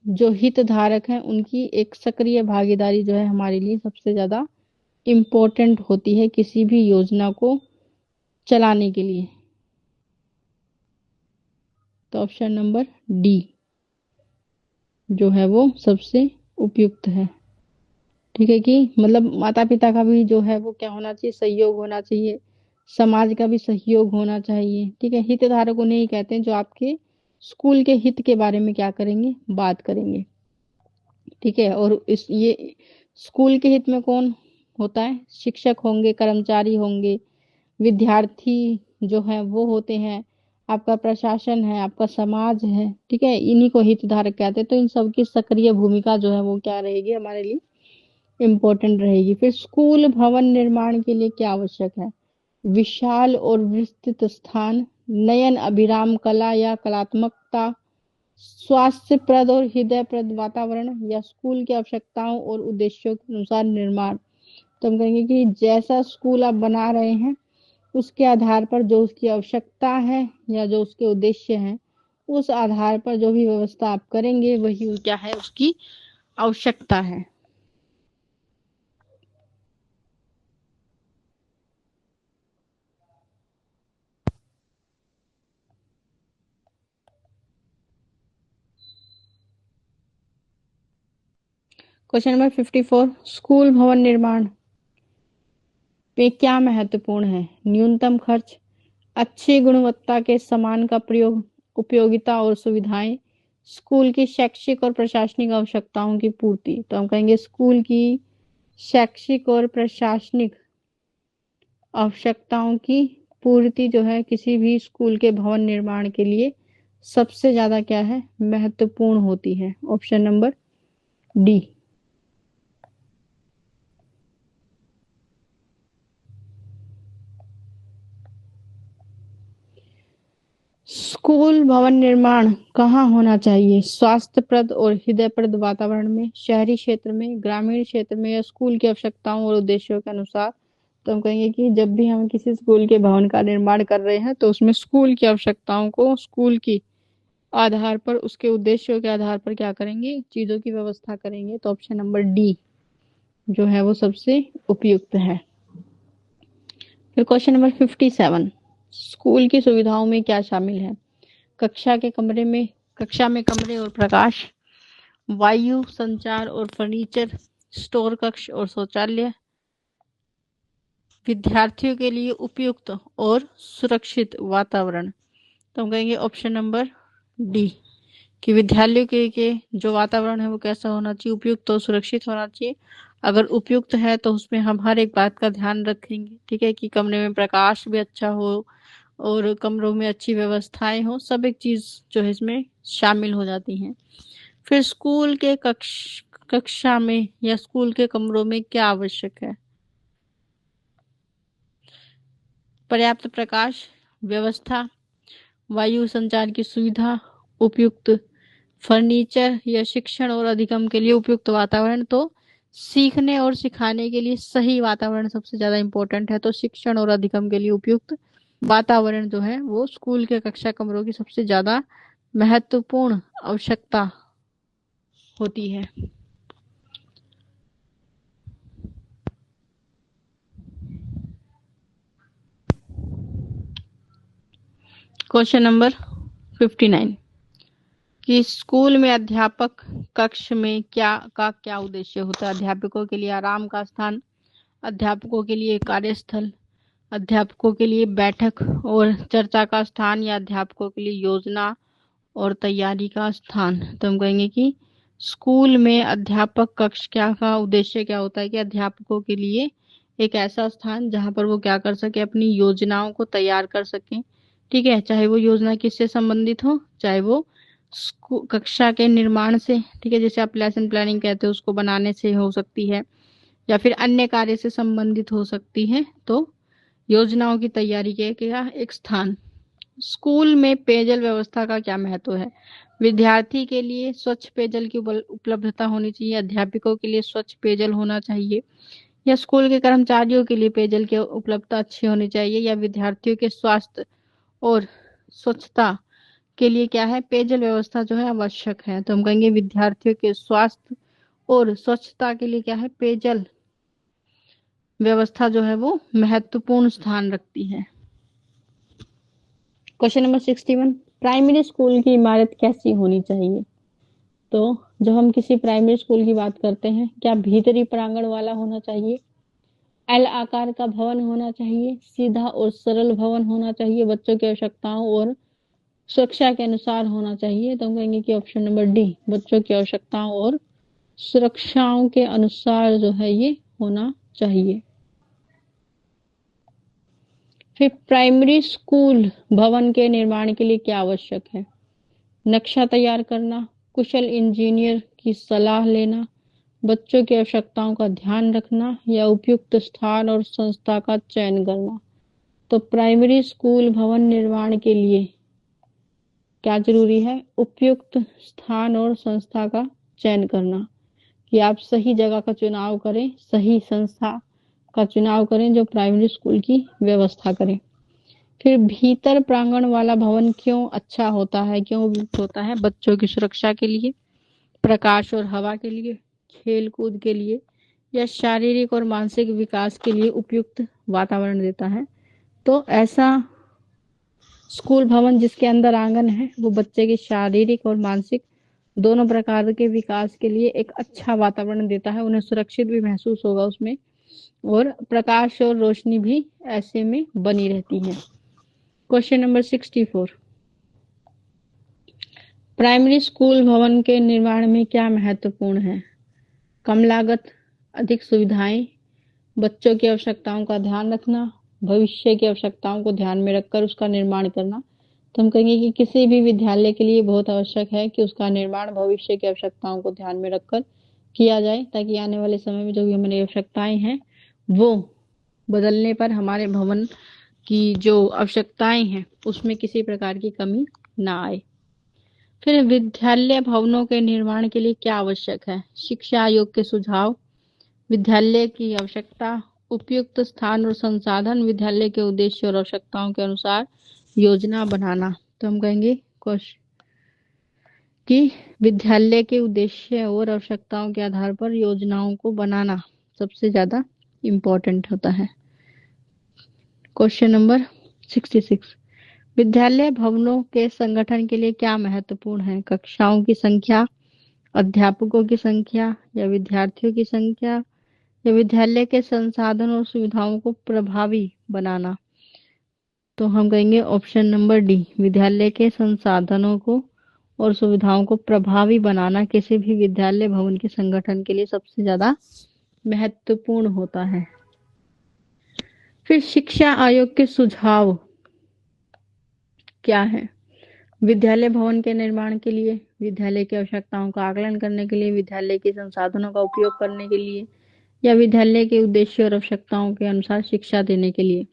जो हितधारक हैं उनकी एक सक्रिय भागीदारी जो है हमारे लिए सबसे ज्यादा इम्पोर्टेंट होती है किसी भी योजना को चलाने के लिए। तो ऑप्शन नंबर डी जो है वो सबसे उपयुक्त है। ठीक है कि मतलब माता पिता का भी जो है वो क्या होना चाहिए, सहयोग होना चाहिए, समाज का भी सहयोग होना चाहिए। ठीक है, हितधारक उन्हें ही कहते हैं जो आपके स्कूल के हित के बारे में क्या करेंगे, बात करेंगे। ठीक है, और इस ये स्कूल के हित में कौन होता है, शिक्षक होंगे, कर्मचारी होंगे, विद्यार्थी जो है वो होते हैं, आपका प्रशासन है, आपका समाज है। ठीक है, इन्हीं को हितधारक कहते हैं। तो इन सब की सक्रिय भूमिका जो है वो क्या रहेगी, हमारे लिए इम्पोर्टेंट रहेगी। फिर स्कूल भवन निर्माण के लिए क्या आवश्यक है, विशाल और विस्तृत स्थान, नयन अभिराम कला या कलात्मकता, स्वास्थ्यप्रद और हृदयप्रद वातावरण, या स्कूल की आवश्यकताओं और उद्देश्यों के अनुसार निर्माण। तो हम कहेंगे कि जैसा स्कूल आप बना रहे हैं उसके आधार पर जो उसकी आवश्यकता है या जो उसके उद्देश्य हैं, उस आधार पर जो भी व्यवस्था आप करेंगे वही क्या है, उसकी आवश्यकता है। क्वेश्चन नंबर 54, स्कूल भवन निर्माण पे क्या महत्वपूर्ण है, न्यूनतम खर्च, अच्छी गुणवत्ता के सामान का प्रयोग, उपयोगिता और सुविधाएं, स्कूल की शैक्षिक और प्रशासनिक आवश्यकताओं की पूर्ति। तो हम कहेंगे स्कूल की शैक्षिक और प्रशासनिक आवश्यकताओं की पूर्ति जो है किसी भी स्कूल के भवन निर्माण के लिए सबसे ज्यादा क्या है, महत्वपूर्ण होती है। Option number D. स्कूल भवन निर्माण कहाँ होना चाहिए, स्वास्थ्यप्रद और हृदयप्रद वातावरण में, शहरी क्षेत्र में, ग्रामीण क्षेत्र में, या स्कूल की आवश्यकताओं और उद्देश्यों के अनुसार। तो हम कहेंगे कि जब भी हम किसी स्कूल के भवन का निर्माण कर रहे हैं तो उसमें स्कूल की आवश्यकताओं को स्कूल की आधार पर, उसके उद्देश्यों के आधार पर क्या करेंगे, चीजों की व्यवस्था करेंगे। तो ऑप्शन नंबर डी जो है वो सबसे उपयुक्त है। फिर क्वेश्चन नंबर 57, स्कूल की सुविधाओं में क्या शामिल है, कक्षा में कमरे और प्रकाश, वायु संचार और फर्नीचर, स्टोर कक्ष और शौचालय, विद्यार्थियों के लिए उपयुक्त और सुरक्षित वातावरण। तो हम कहेंगे ऑप्शन नंबर डी कि विद्यालयों के जो वातावरण है वो कैसा होना चाहिए, उपयुक्त और सुरक्षित होना चाहिए। अगर उपयुक्त है तो उसमें हम हर एक बात का ध्यान रखेंगे। ठीक है, कि कमरे में प्रकाश भी अच्छा हो और कमरों में अच्छी व्यवस्थाएं हो, सब एक चीज जो है इसमें शामिल हो जाती हैं। फिर स्कूल के कक्षा में या स्कूल के कमरों में क्या आवश्यक है, पर्याप्त प्रकाश व्यवस्था, वायु संचार की सुविधा, उपयुक्त फर्नीचर, या शिक्षण और अधिगम के लिए उपयुक्त वातावरण। तो सीखने और सिखाने के लिए सही वातावरण सबसे ज्यादा इंपॉर्टेंट है। तो शिक्षण और अधिगम के लिए उपयुक्त वातावरण जो है वो स्कूल के कक्षा कमरों की सबसे ज्यादा महत्वपूर्ण आवश्यकता होती है। क्वेश्चन नंबर 59 कि स्कूल में अध्यापक कक्ष में क्या उद्देश्य होता है, अध्यापकों के लिए आराम का स्थान, अध्यापकों के लिए कार्यस्थल, अध्यापकों के लिए बैठक और चर्चा का स्थान, या अध्यापकों के लिए योजना और तैयारी का स्थान। तो हम कहेंगे कि स्कूल में अध्यापक कक्ष क्या का उद्देश्य क्या होता है कि अध्यापकों के लिए एक ऐसा स्थान जहां पर वो क्या कर सके, अपनी योजनाओं को तैयार कर सके। ठीक है, चाहे वो योजना किससे संबंधित हो, चाहे वो कक्षा के निर्माण से, ठीक है, जैसे आप लेसन प्लानिंग कहते हो उसको बनाने से हो सकती है, या फिर अन्य कार्य से संबंधित हो सकती है। तो योजनाओं की तैयारी के क्या एक स्थान। स्कूल में पेयजल व्यवस्था का क्या महत्व है, विद्यार्थी के लिए स्वच्छ पेयजल की उपलब्धता होनी चाहिए, अध्यापकों के लिए स्वच्छ पेयजल होना चाहिए, या स्कूल के कर्मचारियों के लिए पेयजल की उपलब्धता अच्छी होनी चाहिए, या विद्यार्थियों के स्वास्थ्य और स्वच्छता के लिए क्या है, पेयजल व्यवस्था जो है आवश्यक है। तो हम कहेंगे विद्यार्थियों के स्वास्थ्य और स्वच्छता के लिए क्या है, पेयजल व्यवस्था जो है वो महत्वपूर्ण स्थान रखती है। क्वेश्चन नंबर 61, प्राइमरी स्कूल की इमारत कैसी होनी चाहिए? तो जब हम किसी प्राइमरी स्कूल की बात करते हैं, क्या भीतरी प्रांगण वाला होना चाहिए, एल आकार का भवन होना चाहिए, सीधा और सरल भवन होना चाहिए, बच्चों की आवश्यकताओं और सुरक्षा के अनुसार होना चाहिए? तो हम कहेंगे कि ऑप्शन नंबर डी, बच्चों की आवश्यकताओं और सुरक्षाओं के अनुसार जो है ये होना चाहिए। फिर प्राइमरी स्कूल भवन के निर्माण के लिए क्या आवश्यक है? नक्शा तैयार करना, कुशल इंजीनियर की सलाह लेना, बच्चों की आवश्यकताओं का ध्यान रखना, या उपयुक्त स्थान और संस्था का चयन करना? तो प्राइमरी स्कूल भवन निर्माण के लिए क्या जरूरी है? उपयुक्त स्थान और संस्था का चयन करना, कि आप सही जगह का चुनाव करें, सही संस्था का चुनाव करें जो प्राइमरी स्कूल की व्यवस्था करें। फिर भीतर प्रांगण वाला भवन क्यों अच्छा होता है, क्यों उपयुक्त होता है? बच्चों की सुरक्षा के लिए, प्रकाश और हवा के लिए, खेल कूद के लिए, या शारीरिक और मानसिक विकास के लिए उपयुक्त वातावरण देता है। तो ऐसा स्कूल भवन जिसके अंदर आंगन है वो बच्चे के शारीरिक और मानसिक दोनों प्रकार के विकास के लिए एक अच्छा वातावरण देता है, उन्हें सुरक्षित भी महसूस होगा उसमें, और प्रकाश और रोशनी भी ऐसे में बनी रहती है। क्वेश्चन नंबर 64, प्राइमरी स्कूल भवन के निर्माण में क्या महत्वपूर्ण है? कम लागत, अधिक सुविधाएं, बच्चों की आवश्यकताओं का ध्यान रखना, भविष्य की आवश्यकताओं को ध्यान में रखकर उसका निर्माण करना? तो हम कहेंगे कि किसी भी विद्यालय के लिए बहुत आवश्यक है कि उसका निर्माण भविष्य की आवश्यकताओं को ध्यान में रखकर किया जाए, ताकि आने वाले समय में जो भी हमारी आवश्यकताएं हैं वो बदलने पर हमारे भवन की जो आवश्यकताएं हैं उसमें किसी प्रकार की कमी ना आए। फिर विद्यालय भवनों के निर्माण के लिए क्या आवश्यक है? शिक्षा आयोग के सुझाव, विद्यालय की आवश्यकता, उपयुक्त स्थान और संसाधन, विद्यालय के उद्देश्य और आवश्यकताओं के अनुसार योजना बनाना? तो हम कहेंगे कि विद्यालय के उद्देश्य और आवश्यकताओं के आधार पर योजनाओं को बनाना सबसे ज्यादा इम्पोर्टेंट होता है। क्वेश्चन नंबर 66, विद्यालय भवनों के संगठन के लिए क्या महत्वपूर्ण है? कक्षाओं की संख्या, अध्यापकों की संख्या, या विद्यार्थियों की संख्या, या विद्यालय के संसाधन और सुविधाओं को प्रभावी बनाना? तो हम कहेंगे ऑप्शन नंबर डी, विद्यालय के संसाधनों को और सुविधाओं को प्रभावी बनाना किसी भी विद्यालय भवन के संगठन के लिए सबसे ज्यादा महत्वपूर्ण होता है। फिर शिक्षा आयोग के सुझाव क्या है? विद्यालय भवन के निर्माण के लिए, विद्यालय की आवश्यकताओं का आकलन करने के लिए, विद्यालय के संसाधनों का उपयोग करने के लिए, या विद्यालय के उद्देश्य और आवश्यकताओं के अनुसार शिक्षा देने के लिए?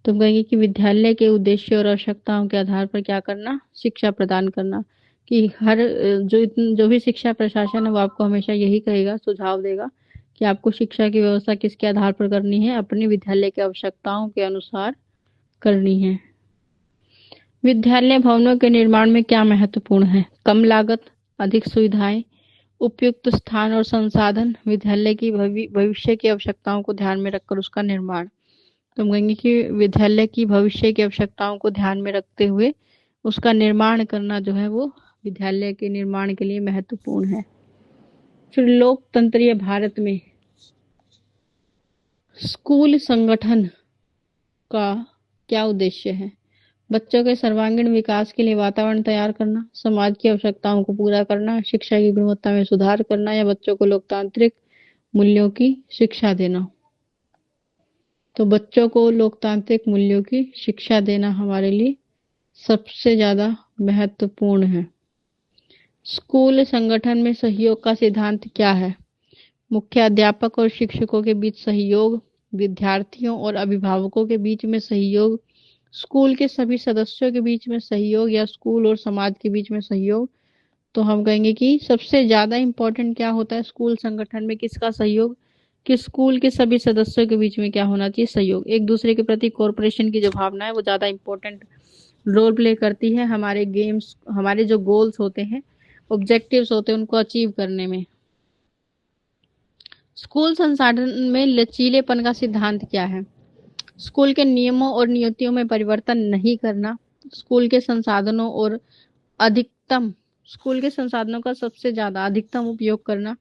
तो कहेंगे कि विद्यालय के उद्देश्य और आवश्यकताओं के आधार पर क्या करना? शिक्षा प्रदान करना। कि हर जो भी शिक्षा प्रशासन है वो आपको हमेशा यही कहेगा, सुझाव देगा कि आपको शिक्षा की व्यवस्था किसके आधार पर करनी है? अपने विद्यालय की आवश्यकताओं के अनुसार करनी है। विद्यालय भवनों के निर्माण में क्या महत्वपूर्ण है? कम लागत, अधिक सुविधाएं, उपयुक्त स्थान और संसाधन, विद्यालय की भविष्य की आवश्यकताओं को ध्यान में रखकर उसका निर्माण। तो हम कहेंगे कि विद्यालय की भविष्य की आवश्यकताओं को ध्यान में रखते हुए उसका निर्माण करना जो है वो विद्यालय के निर्माण के लिए महत्वपूर्ण है। फिर लोकतंत्रीय भारत में स्कूल संगठन का क्या उद्देश्य है? बच्चों के सर्वांगीण विकास के लिए वातावरण तैयार करना, समाज की आवश्यकताओं को पूरा करना, शिक्षा की गुणवत्ता में सुधार करना, या बच्चों को लोकतांत्रिक मूल्यों की शिक्षा देना? तो बच्चों को लोकतांत्रिक मूल्यों की शिक्षा देना हमारे लिए सबसे ज्यादा महत्वपूर्ण है। स्कूल संगठन में सहयोग का सिद्धांत क्या है? मुख्य अध्यापक और शिक्षकों के बीच सहयोग, विद्यार्थियों और अभिभावकों के बीच में सहयोग, स्कूल के सभी सदस्यों के बीच में सहयोग, या स्कूल और समाज के बीच में सहयोग? तो हम कहेंगे कि सबसे ज्यादा इम्पोर्टेंट क्या होता है स्कूल संगठन में? किसका सहयोग? कि स्कूल के सभी सदस्यों के बीच में क्या होना चाहिए, सहयोग। एक दूसरे के प्रति कोऑपरेशन की जो भावना है वो ज्यादा इंपॉर्टेंट रोल प्ले करती है हमारे गेम्स, हमारे जो गोल्स होते हैं, ऑब्जेक्टिव्स होते हैं, उनको अचीव करने में। स्कूल संसाधन में लचीलेपन का सिद्धांत क्या है? स्कूल के नियमों और नियतियों में परिवर्तन नहीं करना, स्कूल के संसाधनों और अधिकतम स्कूल के संसाधनों का सबसे ज्यादा अधिकतम उपयोग करना,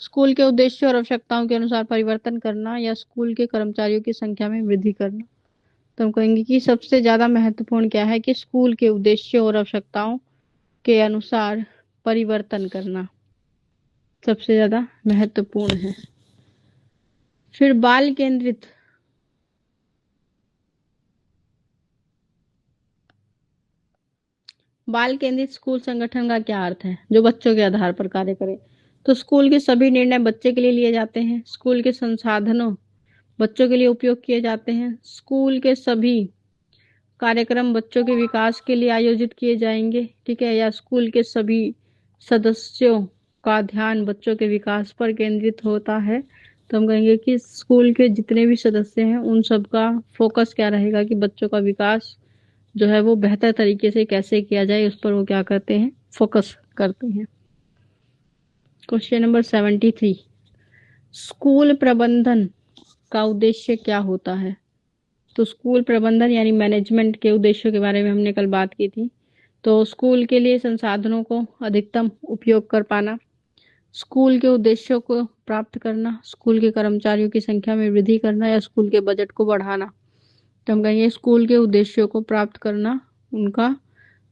स्कूल के उद्देश्य और आवश्यकताओं के अनुसार परिवर्तन करना, या स्कूल के कर्मचारियों की संख्या में वृद्धि करना। तो हम कहेंगे कि सबसे ज्यादा महत्वपूर्ण क्या है कि स्कूल के उद्देश्यों और आवश्यकताओं के अनुसार परिवर्तन करना सबसे ज्यादा महत्वपूर्ण है। फिर बाल केंद्रित स्कूल संगठन का क्या अर्थ है? जो बच्चों के आधार पर कार्य करे। तो स्कूल के सभी निर्णय बच्चे के लिए लिए जाते हैं, स्कूल के संसाधनों बच्चों के लिए उपयोग किए जाते हैं, स्कूल के सभी कार्यक्रम बच्चों के विकास के लिए आयोजित किए जाएंगे, ठीक है, या स्कूल के सभी सदस्यों का ध्यान बच्चों के विकास पर केंद्रित होता है। तो हम कहेंगे कि स्कूल के जितने भी सदस्य हैं उन सब का फोकस क्या रहेगा कि बच्चों का विकास जो है वो बेहतर तरीके से कैसे किया जाए, उस पर वो क्या करते हैं, फोकस करते हैं। क्वेश्चन नंबर 73, स्कूल प्रबंधन का उद्देश्य क्या होता है? तो स्कूल प्रबंधन यानी मैनेजमेंट के उद्देश्यों के बारे में हमने कल बात की थी। तो स्कूल के लिए संसाधनों को अधिकतम उपयोग कर पाना, स्कूल के उद्देश्यों को प्राप्त करना, स्कूल के कर्मचारियों की संख्या में वृद्धि करना, या स्कूल के बजट को बढ़ाना। तो हम कहेंगे स्कूल के उद्देश्यों को प्राप्त करना उनका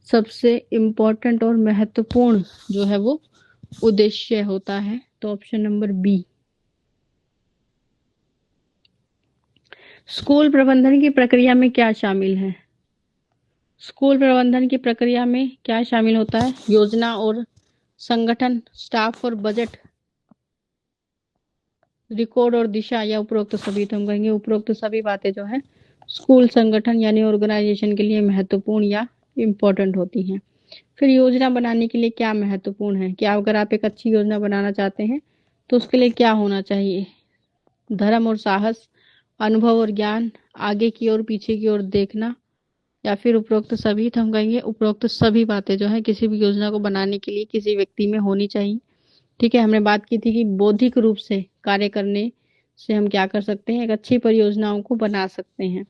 सबसे इम्पोर्टेंट और महत्वपूर्ण जो है वो उद्देश्य होता है। तो ऑप्शन नंबर बी। स्कूल प्रबंधन की प्रक्रिया में क्या शामिल है? स्कूल प्रबंधन की प्रक्रिया में क्या शामिल होता है? योजना और संगठन, स्टाफ और बजट, रिकॉर्ड और दिशा, या उपरोक्त सभी। तो हम कहेंगे उपरोक्त सभी बातें जो है स्कूल संगठन यानी ऑर्गेनाइजेशन के लिए महत्वपूर्ण या इम्पोर्टेंट होती हैं। फिर योजना बनाने के लिए क्या महत्वपूर्ण है? क्या अगर आप एक अच्छी योजना बनाना चाहते हैं तो उसके लिए क्या होना चाहिए? धर्म और साहस, अनुभव और ज्ञान, आगे की और पीछे की ओर देखना, या फिर उपरोक्त सभी। तो हम कहेंगे उपरोक्त सभी बातें जो है किसी भी योजना को बनाने के लिए किसी व्यक्ति में होनी चाहिए, ठीक है। हमने बात की थी कि बौद्धिक रूप से कार्य करने से हम क्या कर सकते हैं, एक अच्छी परियोजनाओं को बना सकते हैं।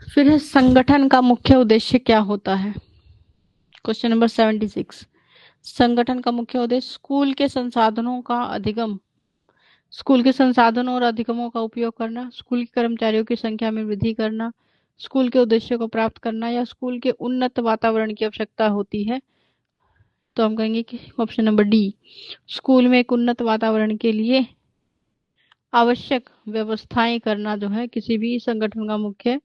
फिर संगठन का मुख्य उद्देश्य क्या होता है? क्वेश्चन नंबर 76, संगठन का मुख्य उद्देश्य स्कूल के संसाधनों और अधिगमों का उपयोग करना, स्कूल के कर्मचारियों की संख्या में वृद्धि करना, स्कूल के उद्देश्यों को प्राप्त करना, या स्कूल के उन्नत वातावरण की आवश्यकता होती है। तो हम कहेंगे कि ऑप्शन नंबर डी, स्कूल में एक उन्नत वातावरण के लिए आवश्यक व्यवस्थाएं करना जो है किसी भी संगठन का मुख्य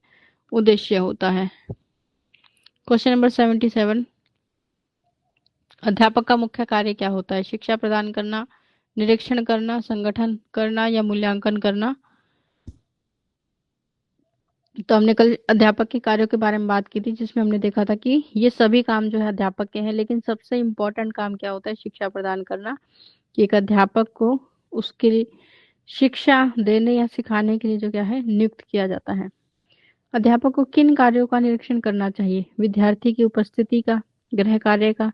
उद्देश्य होता है। क्वेश्चन नंबर 77, अध्यापक का मुख्य कार्य क्या होता है? शिक्षा प्रदान करना, निरीक्षण करना, संगठन करना, या मूल्यांकन करना। तो हमने कल अध्यापक के कार्यों के बारे में बात की थी जिसमें हमने देखा था कि ये सभी काम जो है अध्यापक के हैं, लेकिन सबसे इम्पोर्टेंट काम क्या होता है? शिक्षा प्रदान करना, कि एक अध्यापक को उसके लिए शिक्षा देने या सिखाने के लिए जो क्या है नियुक्त किया जाता है। अध्यापक को किन कार्यों का निरीक्षण करना चाहिए? विद्यार्थी की उपस्थिति का, गृह कार्य का,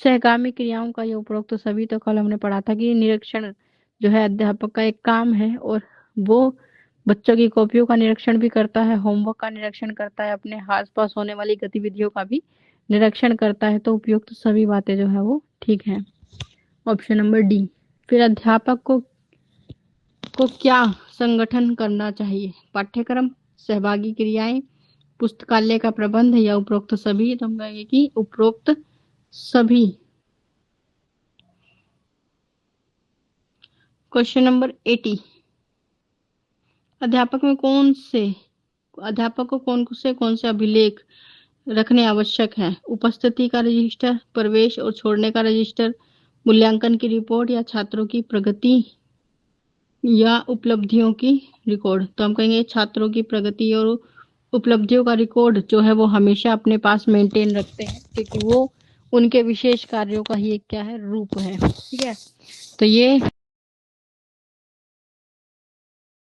सहगामी क्रियाओं का, या उपरोक्त सभी। तो कल हमने पढ़ा था कि निरीक्षण जो है अध्यापक का एक काम है और वो बच्चों की कॉपियों का निरीक्षण भी करता है, होमवर्क का निरीक्षण करता है, अपने आसपास होने वाली गतिविधियों का भी निरीक्षण करता है। तो उपयुक्त सभी बातें जो है वो ठीक है, ऑप्शन नंबर डी। फिर अध्यापक को क्या संगठन करना चाहिए? पाठ्यक्रम, सहभागी क्रियाएं, पुस्तकालय का प्रबंध, या उपरोक्त सभी। तो हम कहेंगे कि उपरोक्त सभी। क्वेश्चन नंबर 80, अध्यापक को कौन से अभिलेख रखने आवश्यक है? उपस्थिति का रजिस्टर, प्रवेश और छोड़ने का रजिस्टर, मूल्यांकन की रिपोर्ट, या छात्रों की प्रगति या उपलब्धियों की रिकॉर्ड। तो हम कहेंगे छात्रों की प्रगति और उपलब्धियों का रिकॉर्ड जो है वो हमेशा अपने पास मेंटेन रखते हैं, क्योंकि वो उनके विशेष कार्यों का ही एक क्या है रूप है, ठीक है। तो ये